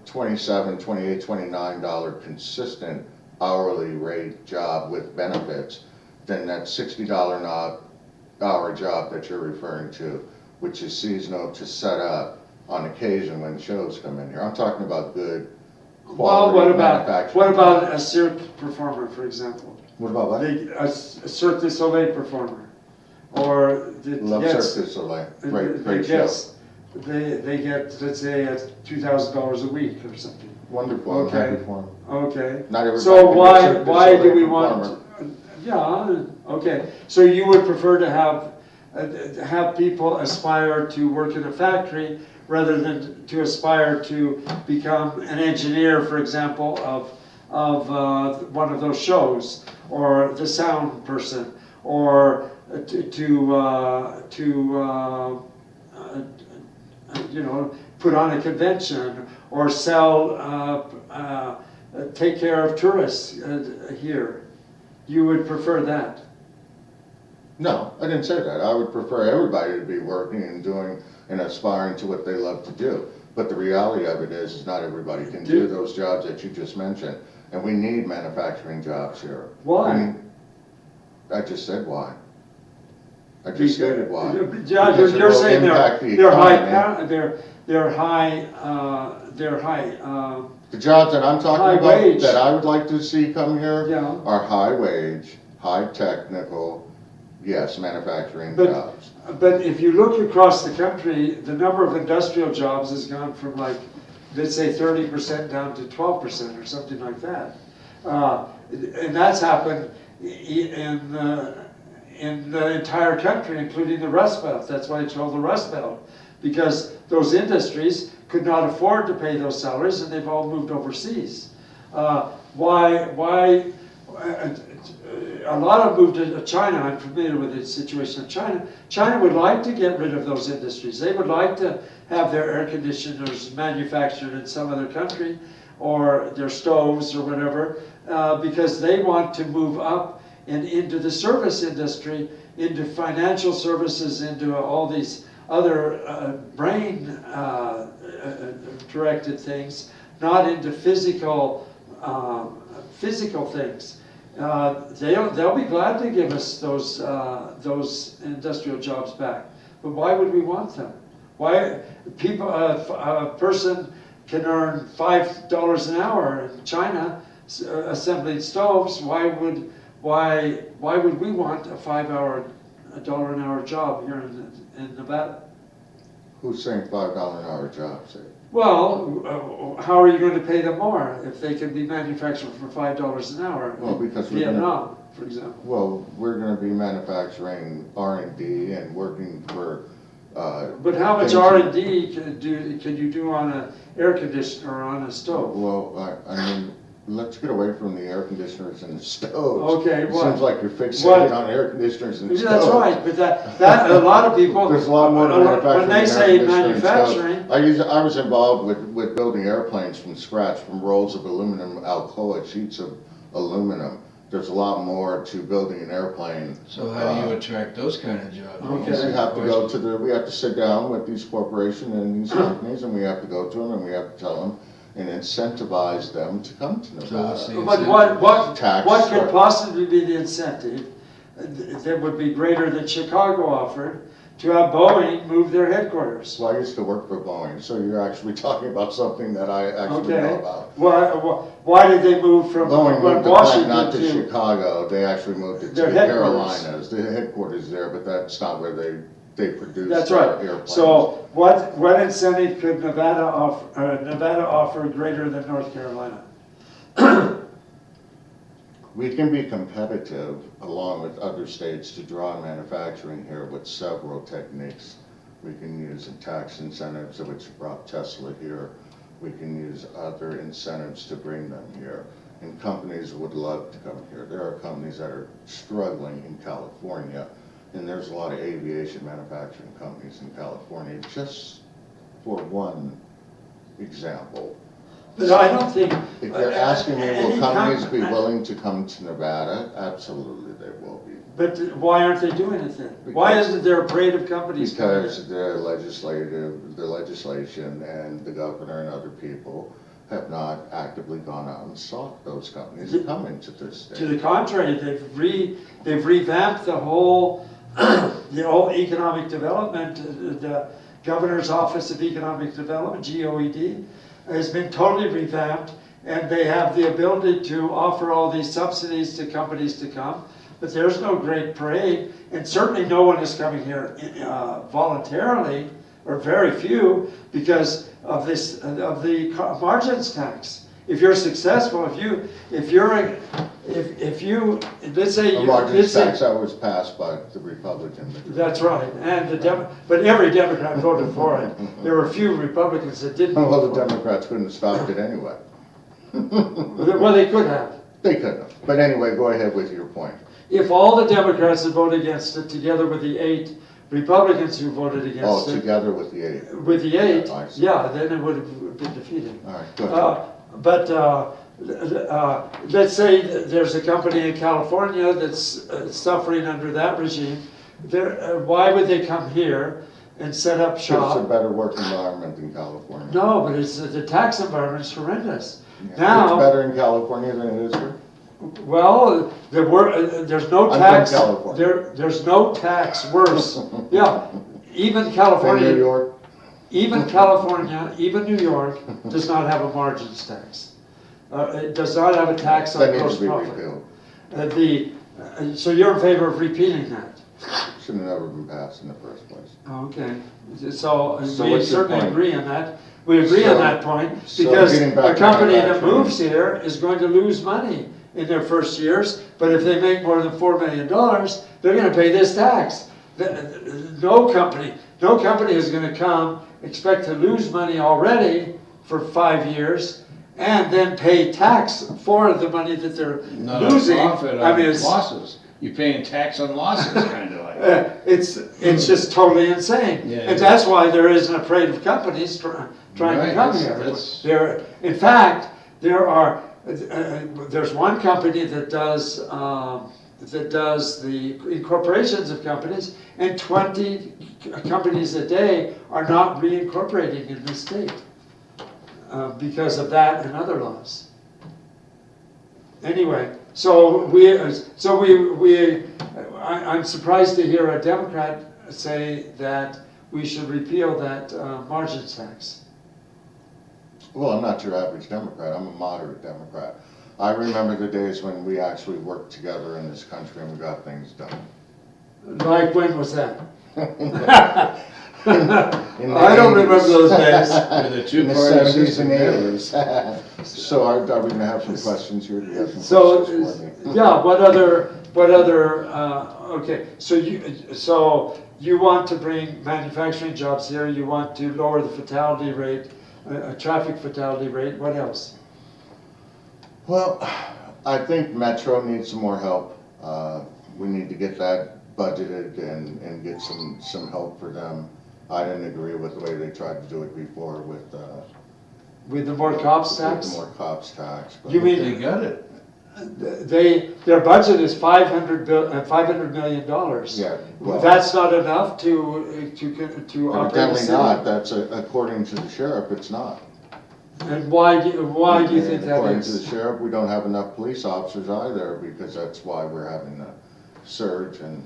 $27, $28, $29 consistent hourly rate job with benefits than that $60 an hour job that you're referring to, which is seasonal to set up on occasion when shows come in here. I'm talking about good Well, quality manufacturing. what about a cirque performer, for example? What about what? A Cirque du Soleil performer, or Love Cirque du Soleil. Great show. They get, let's say, $2,000 a week or something. Wonderful. Okay. I'm happy for 'em. Okay. Not everybody So can be a why Cirque du do Soleil we performer. want? Yeah. Okay. So you would prefer to have people aspire to work in a factory rather than to aspire to become an engineer, for example, of one of those shows, or the sound person, or put on a convention, or sell, take care of tourists here. You would prefer that? No, I didn't say that. I would prefer everybody to be working and doing and aspiring to what they love to do. But the reality of it is not everybody can do those jobs that you just mentioned. And we need manufacturing jobs here. Why? I just said why. I just stated why. Yeah, Because it you're will saying impact the they're high. The jobs that I'm talking High about wage. that I would like to see come here Yeah. are high wage, high technical, yes, manufacturing But- jobs. But if you look across the country, the number of industrial jobs has gone from let's say 30% down to 12% or something like that. And that's happened in the entire country, including the Rust Belt. That's why it's called the Rust Belt, because those industries could not afford to pay those salaries, and they've all moved overseas. Why a lot of moved to China. I'm familiar with the situation of China. China would like to get rid of those industries. They would like to have their air conditioners manufactured in some other country, or their stoves or whatever, because they want to move up and into the service industry, into financial services, into all these other brain directed things, not into physical things. They'll be glad to give us those industrial jobs back. But why would we want them? Why people a person can earn $5 an hour in China assembling stoves? Why would we want a $dollar an hour job here in Nevada? Who's saying $5 an hour jobs? Well, how are you going to pay them more if they can be manufactured for $5 an hour? Well, because in Vietnam, for example. Well, we're going to be manufacturing R&D and working for. But how much R&D can you do on an air conditioner or on a stove? Well, I mean, let's get away from the air conditioners and the stoves. Okay, it what? seems like you're fixated on air conditioners and Yeah, stoves. that's right, but that a lot of people. There's a lot more to manufacturing. When they than say air conditioning and manufacturing, stoves. I was involved with building airplanes from scratch, from rolls of aluminum, Alcoa sheets of aluminum. There's a lot more to building an airplane. So how do you attract those kind of jobs? Okay. We have to go to we have to sit down with these corporations and these companies, and we have to go to them and we have to tell them and incentivize them to come to Nevada. So but what Tax could possibly be the incentive that would be greater than Chicago offered to have Boeing move their headquarters? Well, I used to work for Boeing, so you're actually talking about something that I actually know about. Why did they move from Boeing moved the Washington plant not to Chicago, they actually moved it to the Carolinas, the headquarters there, but that's not where they produce That's right. airplanes. So what incentive could Nevada offer greater than North Carolina? We can be competitive along with other states to draw manufacturing here with several techniques. We can use tax incentives, which brought Tesla here. We can use other incentives to bring them here. And companies would love to come here. There are companies that are struggling in California, and there's a lot of aviation manufacturing companies in California, just for one example. But I don't think. If you're asking me, will companies be willing to come to Nevada? Absolutely, they will be. But why aren't they doing it then? Why isn't there a parade of companies? Because the legislation and the governor and other people have not actively gone out and sought those companies to come into this state. To the contrary, they've revamped the whole economic development. The Governor's Office of Economic Development, GOED, has been totally revamped, and they have the ability to offer all these subsidies to companies to come. But there's no great parade, and certainly no one is coming here voluntarily, or very few, because of the margins tax. If you're successful, if you let's say A margins tax that was passed by the Republican. That's right, and but every Democrat voted for it. There were a few Republicans that didn't. Well, the Democrats couldn't have stopped it anyway. Well, they could have. They couldn't have. But anyway, go ahead with your point. If all the Democrats had voted against it, together with the 8 Republicans who voted against it. Together with the 8. With the 8, yeah, then it would have been defeated. All right, good. But let's say there's a company in California that's suffering under that regime. Why would they come here and set up shop? It's a better work environment in California. No, but the tax environment is horrendous. Yeah. Now, it's better in California than it is here. Well, there's no tax. There's no tax worse. Yeah, even California. In New York. Even California, even New York, does not have a margins tax. It does not have a tax on gross profit. So you're in favor of repealing that? Should have never been passed in the first place. Okay, so we what's your certainly point? agree on that. We agree on that point because a company that moves here is going to lose money in their first years, but if they make more than $4 million, they're going to pay this tax. No company is going to come, expect to lose money already for 5 years, and then pay tax for the money that they're Not losing. a profit I on mean, it's, losses. You're paying tax on losses, kind of like. it's just totally insane. Yeah. And that's why there isn't a parade of companies trying to Right, come that's- here. In fact, there's one company that does the incorporations of companies, and 20 companies a day are not reincorporating in the state because of that and other laws. Anyway, I'm surprised to hear a Democrat say that we should repeal that margin tax. Well, I'm not your average Democrat, I'm a moderate Democrat. I remember the days when we actually worked together in this country and we got things done. Like when was that? In the I don't 80s. remember those days. With the In the two-party 70s system and there. 80s. So are we gonna have some questions here? Do you have some So, questions for me? yeah, what other, okay, so you want to bring manufacturing jobs here, you want to lower the fatality rate, traffic fatality rate, what else? Well, I think Metro needs some more help. We need to get that budgeted and get some help for them. I didn't agree with the way they tried to do it before with With the more cops the tax? more cops tax. but- You mean- They got it. Their budget is $500 million. Yeah, well- That's not enough to operate the Evidently city? not, that's according to the sheriff, it's not. And why do you think And that according to the is? sheriff, we don't have enough police officers either, because that's why we're having the surge in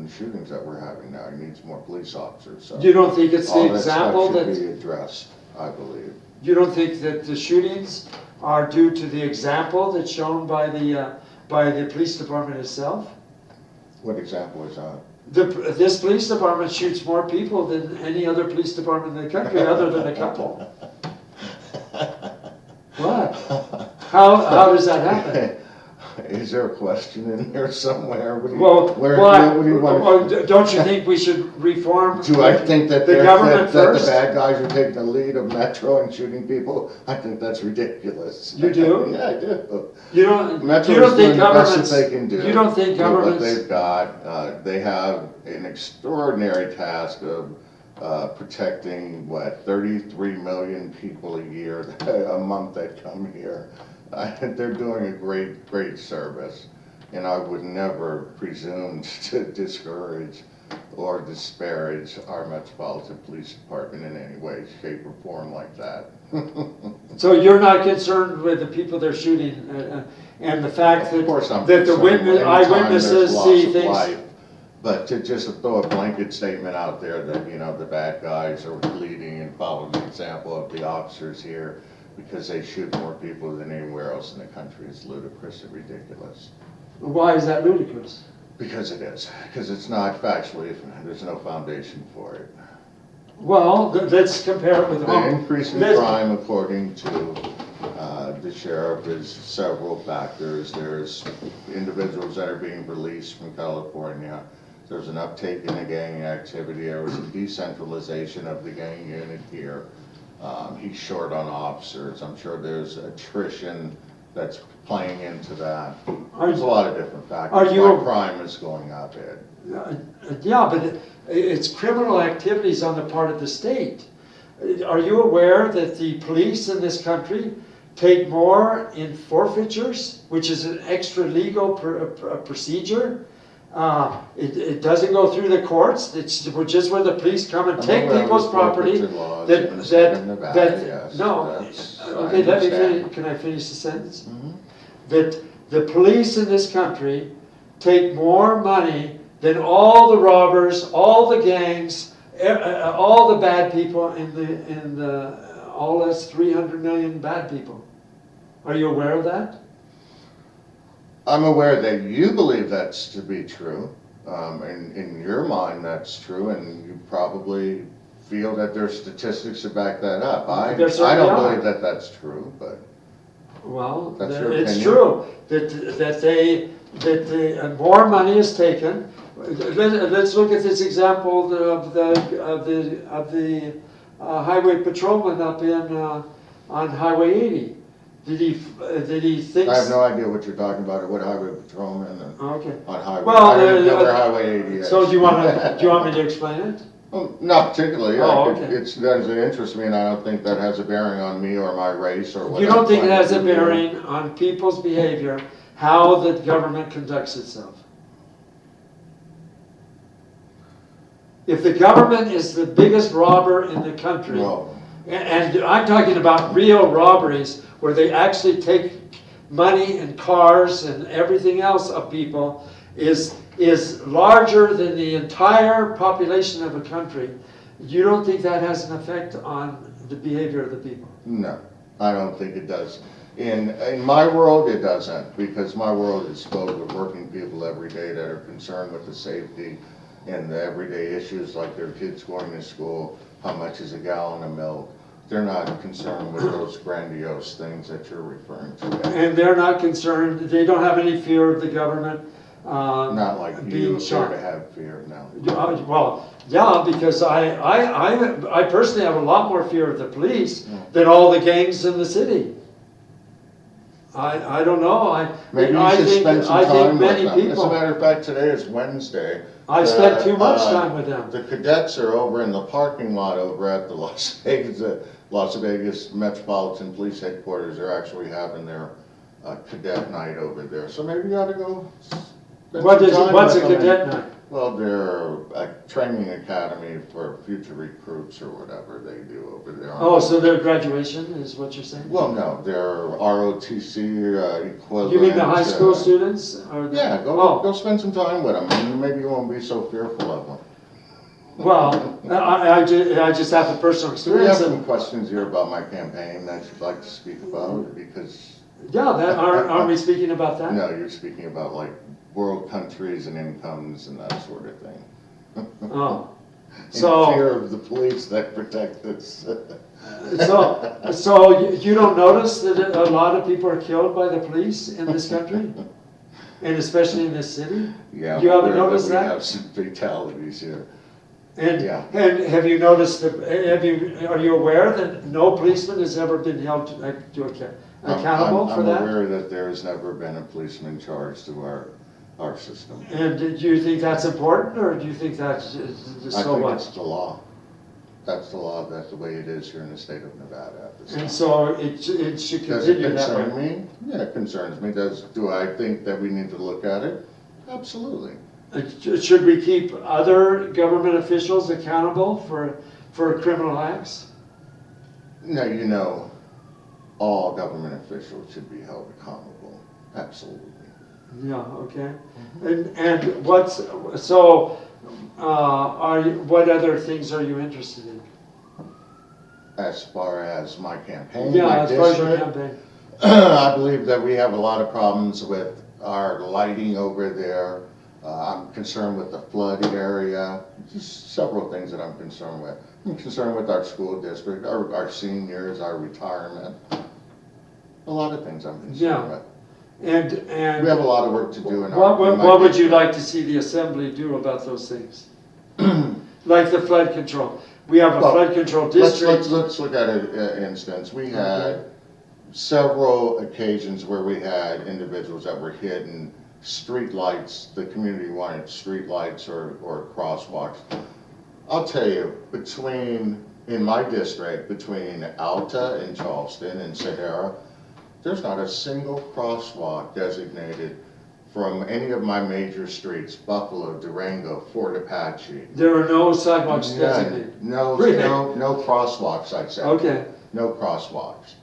the shootings that we're having now. He needs more police officers, so. You don't think it's All the that example stuff that, should be addressed, I believe. you don't think that the shootings are due to the example that's shown by the police department itself? What example is that? This police department shoots more people than any other police department in the country, other than a couple. What? How does that happen? Is there a question in there somewhere? What do you- Well, what do you want? don't you think we should reform? Do I think that the government that the first? bad guys are taking the lead of Metro and shooting people? I think that's ridiculous. You do? Yeah, I do. You don't Metro you is don't doing think the best governments? that they can do. You don't think with what governments? they've got, they have an extraordinary task of protecting, 33 million people a year, a month that come here. They're doing a great service, and I would never presume to discourage or disparage our Metropolitan Police Department in any way, shape, or form like that. So you're not concerned with the people they're shooting, and the fact Of course I'm that the concerned anytime eyewitnesses there's see loss of things. life. But to just throw a blanket statement out there that, the bad guys are leading and following the example of the officers here because they shoot more people than anywhere else in the country is ludicrous and ridiculous. Why is that ludicrous? Because it is. Because it's not factually, there's no foundation for it. Well, let's compare it with The increase in let's- crime, according to the sheriff, is several factors. There's individuals that are being released from California. There's an uptake in the gang activity. There was a decentralization of the gang unit here. He's short on officers. I'm sure there's attrition that's playing into that. There's a lot of different factors. Are you- Why crime is going up, Ed. Yeah, but it's criminal activities on the part of the state. Are you aware that the police in this country take more in forfeitures, which is an extra legal procedure? It doesn't go through the courts, it's just where the police come and take people's property. Okay, let me finish, can I finish the sentence? Mhm. That the police in this country take more money than all the robbers, all the gangs, all the bad people all us 300 million bad people. Are you aware of that? I'm aware that you believe that's to be true. In your mind, that's true, and you probably feel that there's statistics to back that up. I There certainly don't are. believe that that's true, but Well, That's your it's opinion. true that more money is taken. Let's look at this example of the highway patrolman up on Highway 80. Did he think? I have no idea what you're talking about, or what highway patrolman and Okay. on highway. Well, I don't know where Highway 80 is. So do you want me to explain it? Well, not particularly. Oh, It okay. doesn't interest me, and I don't think that has a bearing on me or my race or what. You don't I'm think it trying has to a do. bearing on people's behavior, how the government conducts itself? If the government is the biggest robber in the country, No. and I'm talking about real robberies where they actually take money and cars and everything else of people, is larger than the entire population of a country, you don't think that has an effect on the behavior of the people? No, I don't think it does. In my world, it doesn't, because my world is filled with working people every day that are concerned with the safety and the everyday issues, like their kids going to school, how much is a gallon of milk. They're not concerned with those grandiose things that you're referring to. And they're not concerned, they don't have any fear of the government Not like you being appear shot? to have fear now. Well, yeah, because I personally have a lot more fear of the police than all the gangs in the city. I don't know. Maybe you I should think, spend some I time think with many them. As a people. matter of fact, today is Wednesday. I spent too much time with them. The cadets are over in the parking lot over at the Las Vegas Metropolitan Police Headquarters. They're actually having their cadet night over there. So maybe you ought to go spend some time What's a with them. cadet night? Well, they're a training academy for future recruits or whatever they do over there. Oh, so their graduation is what you're saying? Well, no, they're ROTC equivalent. You mean the high school students? Or the, Yeah, oh. go spend some time with them, and maybe you won't be so fearful of them. Well, I just have the personal Do we have experience. some questions here about my campaign that you'd like to speak about? Because, Yeah, aren't we speaking about that? no, you're speaking about like world countries and incomes and that sort of thing. Oh, And so fear of the police that protect us. so you don't notice that a lot of people are killed by the police in this country, and especially in this city? Yeah, You haven't we noticed that? have some fatalities here. And Yeah. and have you noticed that? Are you aware that no policeman has ever been held accountable for that? I'm aware that there has never been a policeman charged to our system. And do you think that's important, or do you think that's just I so think what? it's the law. That's the law, that's the way it is here in the state of Nevada at this time. And so it should Does it continue that way. concern me? Yeah, it concerns me. Do I think that we need to look at it? Absolutely. Should we keep other government officials accountable for criminal acts? Now, you know, all government officials should be held accountable. Absolutely. Yeah, okay. And what's, so, what other things are you interested in? As far as my campaign, Yeah, my as far as your district, campaign. I believe that we have a lot of problems with our lighting over there. I'm concerned with the flood area, just several things that I'm concerned with. I'm concerned with our school district, our seniors, our retirement. A lot of things I'm concerned with. And We have a lot of work to do in our. what would you like to see the assembly do about those things? Like the flood control. We have a Well, flood control district. Let's look at an instance. We had several occasions where we had individuals that were hidden street lights. The community wanted street lights or crosswalks. I'll tell you, in my district, between Alta and Charleston and Sahara, there's not a single crosswalk designated from any of my major streets, Buffalo, Durango, Fort Apache. There are no sidewalks designated. Really? No crosswalks, I'd say. Okay. No crosswalks.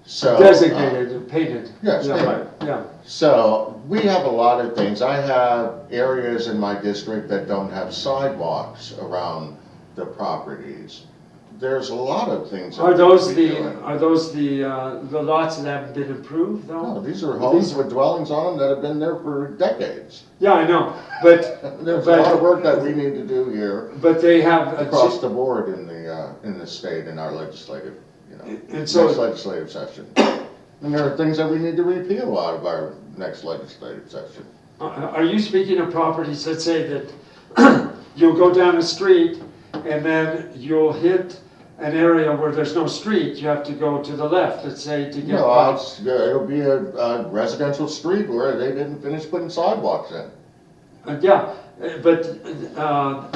So, Designated, painted. Yes, Yeah, painted. right, yeah. So we have a lot of things. I have areas in my district that don't have sidewalks around the properties. There's a lot of things. that Are we those could be the, doing. are those the lots that haven't been improved though? No, these are homes with dwellings on them that have been there for decades. Yeah, I know, but, There's a lot of work that we need to do here but they have. across the board in the state in our legislative, And so- next legislative session. And there are things that we need to repeal out of our next legislative session. Are you speaking of properties, let's say that you'll go down a street and then you'll hit an area where there's no street, you have to go to the left, let's say, to get No, by. it'll be a residential street where they didn't finish putting sidewalks in. Yeah, but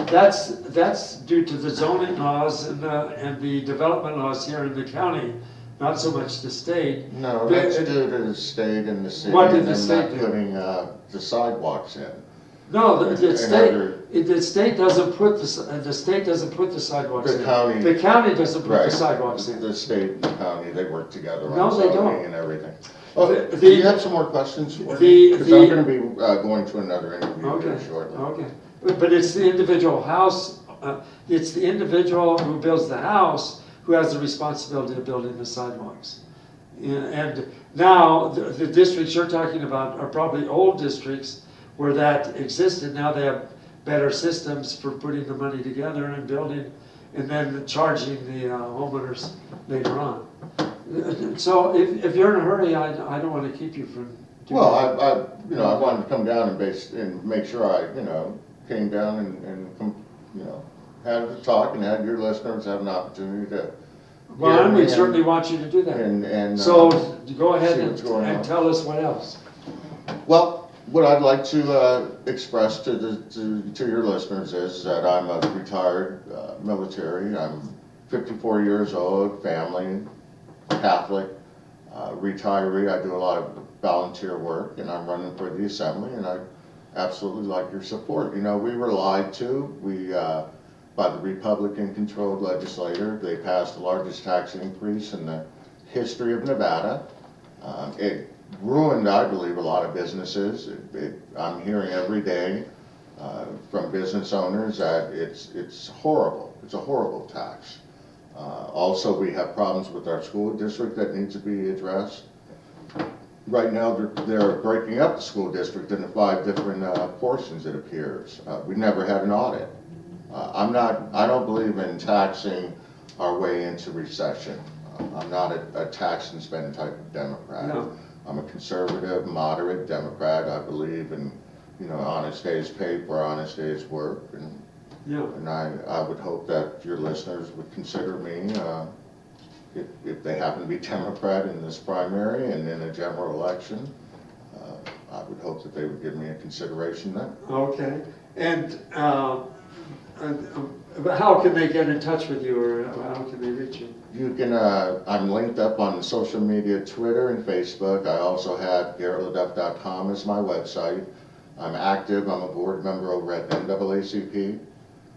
that's due to the zoning laws and the development laws here in the county, not so much the state. No, But that's due to the state and the city. What did and the them state not do? putting the sidewalks in. No, the And state, other- the state doesn't put the state doesn't put the sidewalks The in. county- The county doesn't put the Right. sidewalks in. The state and the county, they work together No, on they don't. zoning and everything. Oh, The- do you have some more questions for me? the- Because the- I'm gonna be going to another interview Okay, here shortly. okay. But it's the individual house, it's the individual who builds the house who has the responsibility of building the sidewalks. Yeah, and now, the districts you're talking about are probably old districts where that existed. Now they have better systems for putting the money together and building, and then charging the homeowners later on. So if you're in a hurry, I don't want to keep you from doing Well, that. I wanted to come down and make sure I, came down and had a talk and had your listeners have an opportunity to. Well, hear and me we certainly want you to do that. And. So go ahead see what's going on. and tell us what else. Well, what I'd like to express to your listeners is that I'm a retired military. I'm 54 years old, family, Catholic, retiree. I do a lot of volunteer work, and I'm running for the assembly, and I absolutely like your support. We were lied to. By the Republican-controlled legislature, they passed the largest tax increase in the history of Nevada. It ruined, I believe, a lot of businesses. I'm hearing every day from business owners that it's horrible. It's a horrible tax. Also, we have problems with our school district that needs to be addressed. Right now, they're breaking up the school district into 5 different portions, it appears. We never had an audit. I don't believe in taxing our way into recession. I'm not a tax and spend type of Democrat. No. I'm a conservative, moderate Democrat. I believe in, honest days paid for honest days work. Yeah. And I would hope that your listeners would consider me, if they happen to be Democrat in this primary and in a general election, I would hope that they would give me a consideration then. Okay. And how can they get in touch with you, or how can they reach you? You can, I'm linked up on social media, Twitter and Facebook. I also have GarrettLeDuff.com as my website. I'm active. I'm a board member over at NAACP.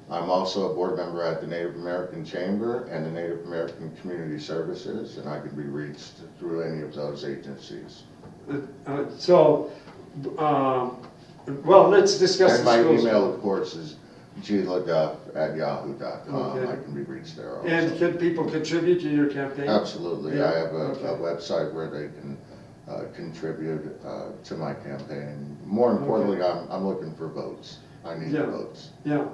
I'm also a board member at the Native American Chamber and the Native American Community Services, and I can be reached through any of those agencies. Well, let's discuss And the my schools. email, of course, is gleduff@yahoo.com. Okay. I can be reached there also. And can people contribute to your campaign? Absolutely. Yeah, I have a okay. website where they can contribute to my campaign. More importantly, I'm looking for votes. I need Yeah. votes. Yeah.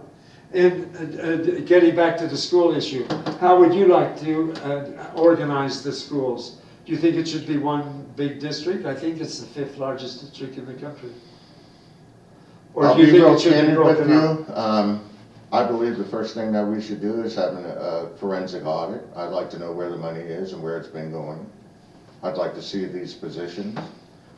And getting back to the school issue, how would you like to organize the schools? Do you think it should be one big district? I think it's the 5th largest district in the country. Or I'll do you be think real it should be candid with broken up? you. I believe the first thing that we should do is have a forensic audit. I'd like to know where the money is and where it's been going. I'd like to see these positions.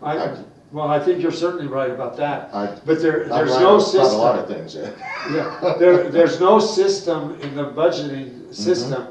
Well, I think you're certainly right about that. But I'm there's right no about system. a lot of things. Yeah, there's no system in the budgeting system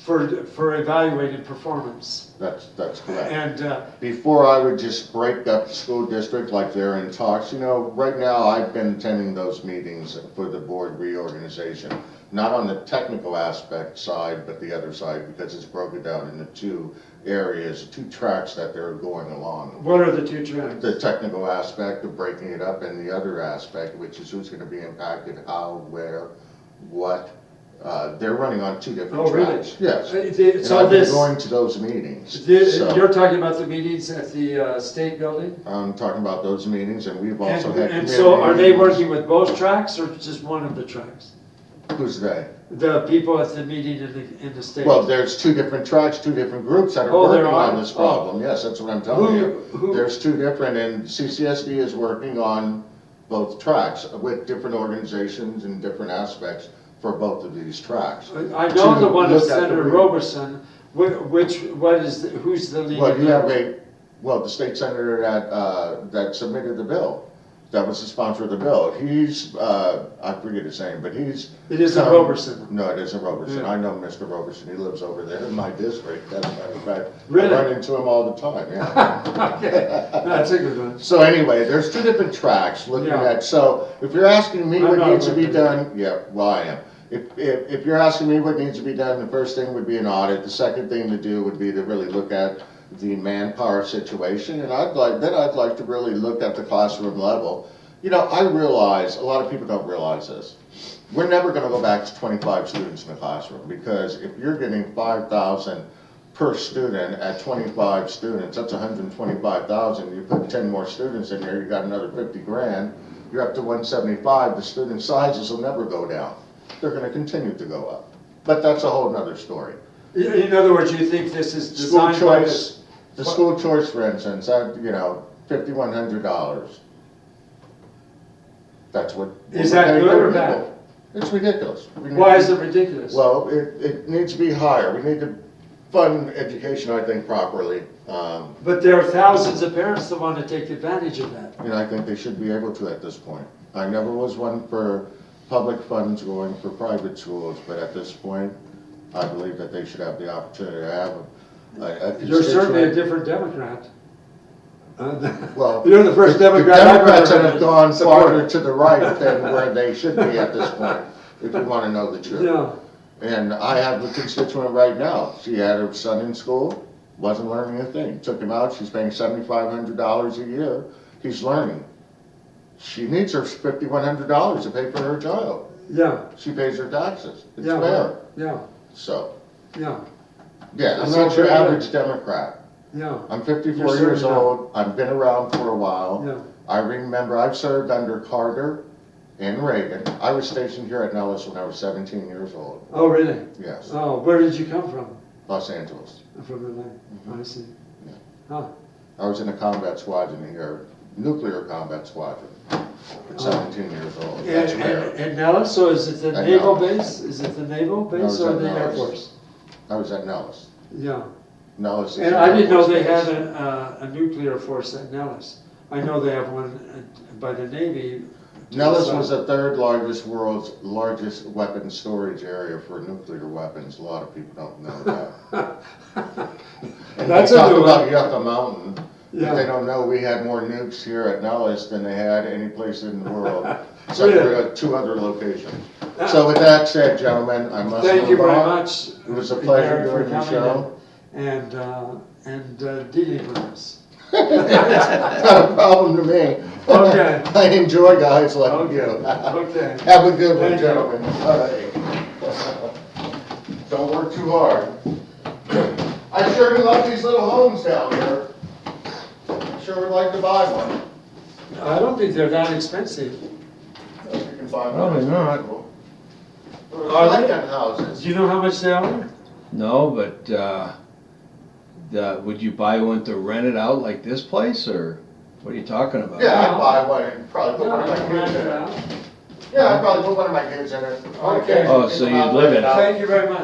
for evaluating performance. That's correct. And Before I would just break up the school district like they're in talks, right now I've been attending those meetings for the board reorganization. Not on the technical aspect side, but the other side, because it's broken down into 2 areas, 2 tracks that they're going along. what are the 2 trends? The technical aspect of breaking it up, and the other aspect, which is who's going to be impacted, how, where, what. They're running on 2 different Oh, really? tracks. Yes. So And I've been going to those meetings. So You're talking about the meetings at the state building? I'm talking about those meetings, and we've also had. And so are they committee working with both tracks or just one of the tracks? meetings. Who's they? The people at the meeting in the state? Well, there's 2 different tracks, 2 different groups that are Oh, there working on are? this problem. Yes, that's what I'm telling you. Who- There's 2 different, and CCSD is working on both tracks with different organizations and different aspects for both of these tracks. I know To the one of look at the Senator real- Roberson, who's the lead? Well, you have the state senator that submitted the bill, that was the sponsor of the bill. He's, I forget his name, but he's. It isn't Roberson. No, it isn't Roberson. Yeah. I know Mr. Roberson. He lives over there in my district. As a matter of fact, Really? I run into him all the time, yeah. Okay, that's a good one. So anyway, there's two different tracks looking Yeah. at, so if you're asking me I'm what not needs to be looking. done, yeah, well, I am. If you're asking me what needs to be done, the first thing would be an audit. The second thing to do would be to really look at the manpower situation, and I'd like to really look at the classroom level. You know, I realize, a lot of people don't realize this. We're never gonna go back to 25 students in the classroom, because if you're getting 5,000 per student at 25 students, that's 125,000. You put 10 more students in there, you got another 50 grand. You're up to 175. The student sizes will never go down. They're gonna continue to go up. But that's a whole nother story. In other words, you think this is School designed by choice, the school choice, for instance, $5,100. That's what. Is we're that paying good for or people. bad? It's ridiculous. Why is it ridiculous? Well, it needs to be higher. We need to fund education, I think, properly. But there are thousands of parents that want to take advantage of that. And I think they should be able to at this point. I never was one for public funds going for private schools, but at this point, I believe that they should have the opportunity to have a You're certainly a constituent. different Democrat. Well, You're the first the Democrat I've Democrats ever have gone supported. farther to the right than where they should be at this point, if you want to know the truth. Yeah, And I have a constituent right now. She had her son in school, wasn't learning a thing. Took him out, she's paying $7,500 a year. He's learning. She needs her $5,100 to pay for her child. yeah, She pays her taxes. It's yeah, fair. yeah, So, yeah, yeah, I'm That's not your very good. average Democrat. yeah, I'm 54 You're years certainly not. old. I've been around for a while. yeah. I remember I've served under Carter and Reagan. I was stationed here at Nellis when I was 17 years old. Oh, really? Yes, Oh, where did you come from? Los Angeles. From Atlanta. I see. Yeah. Huh. I was in a combat squadron here, nuclear combat squadron, at 17 years old. That's rare. And Nellis, so is it the At naval Nellis. base? Is it the naval I was base or at the Air Nellis. Force? I was at Nellis. Yeah. Nellis is And an I Air didn't know Force they base. had a nuclear force at Nellis. I know they have one by the Navy. Nellis was the third largest, world's largest weapons storage area for nuclear weapons. A lot of people don't know that. And That's they a talk new about one. Yucca Mountain. Yeah. But they don't know we had more nukes here at Nellis than they had any place in the world, except Really? for 2 other locations. So with that said, gentlemen, I must Thank you move very on. much. It was a pleasure Garrett, for doing the coming show. And dealing with us. Not a problem to me. Okay. I enjoy guys like Okay. you. Okay. Have a good one, Thank you. gentlemen. All right. Don't work too hard. I sure do love these little homes down here. Sure would like to buy one. I don't think they're that expensive. If you can find No, one. they're not. Are they? Second houses. Do you know how much they are? No, but, would you buy one to rent it out like this place, or what are you talking about? Yeah, I'd buy one and probably put one of my Yeah, kids in yeah. it. Yeah, I'd probably put one of my kids in it. Okay. Oh, so you'd live in it. Thank you very much.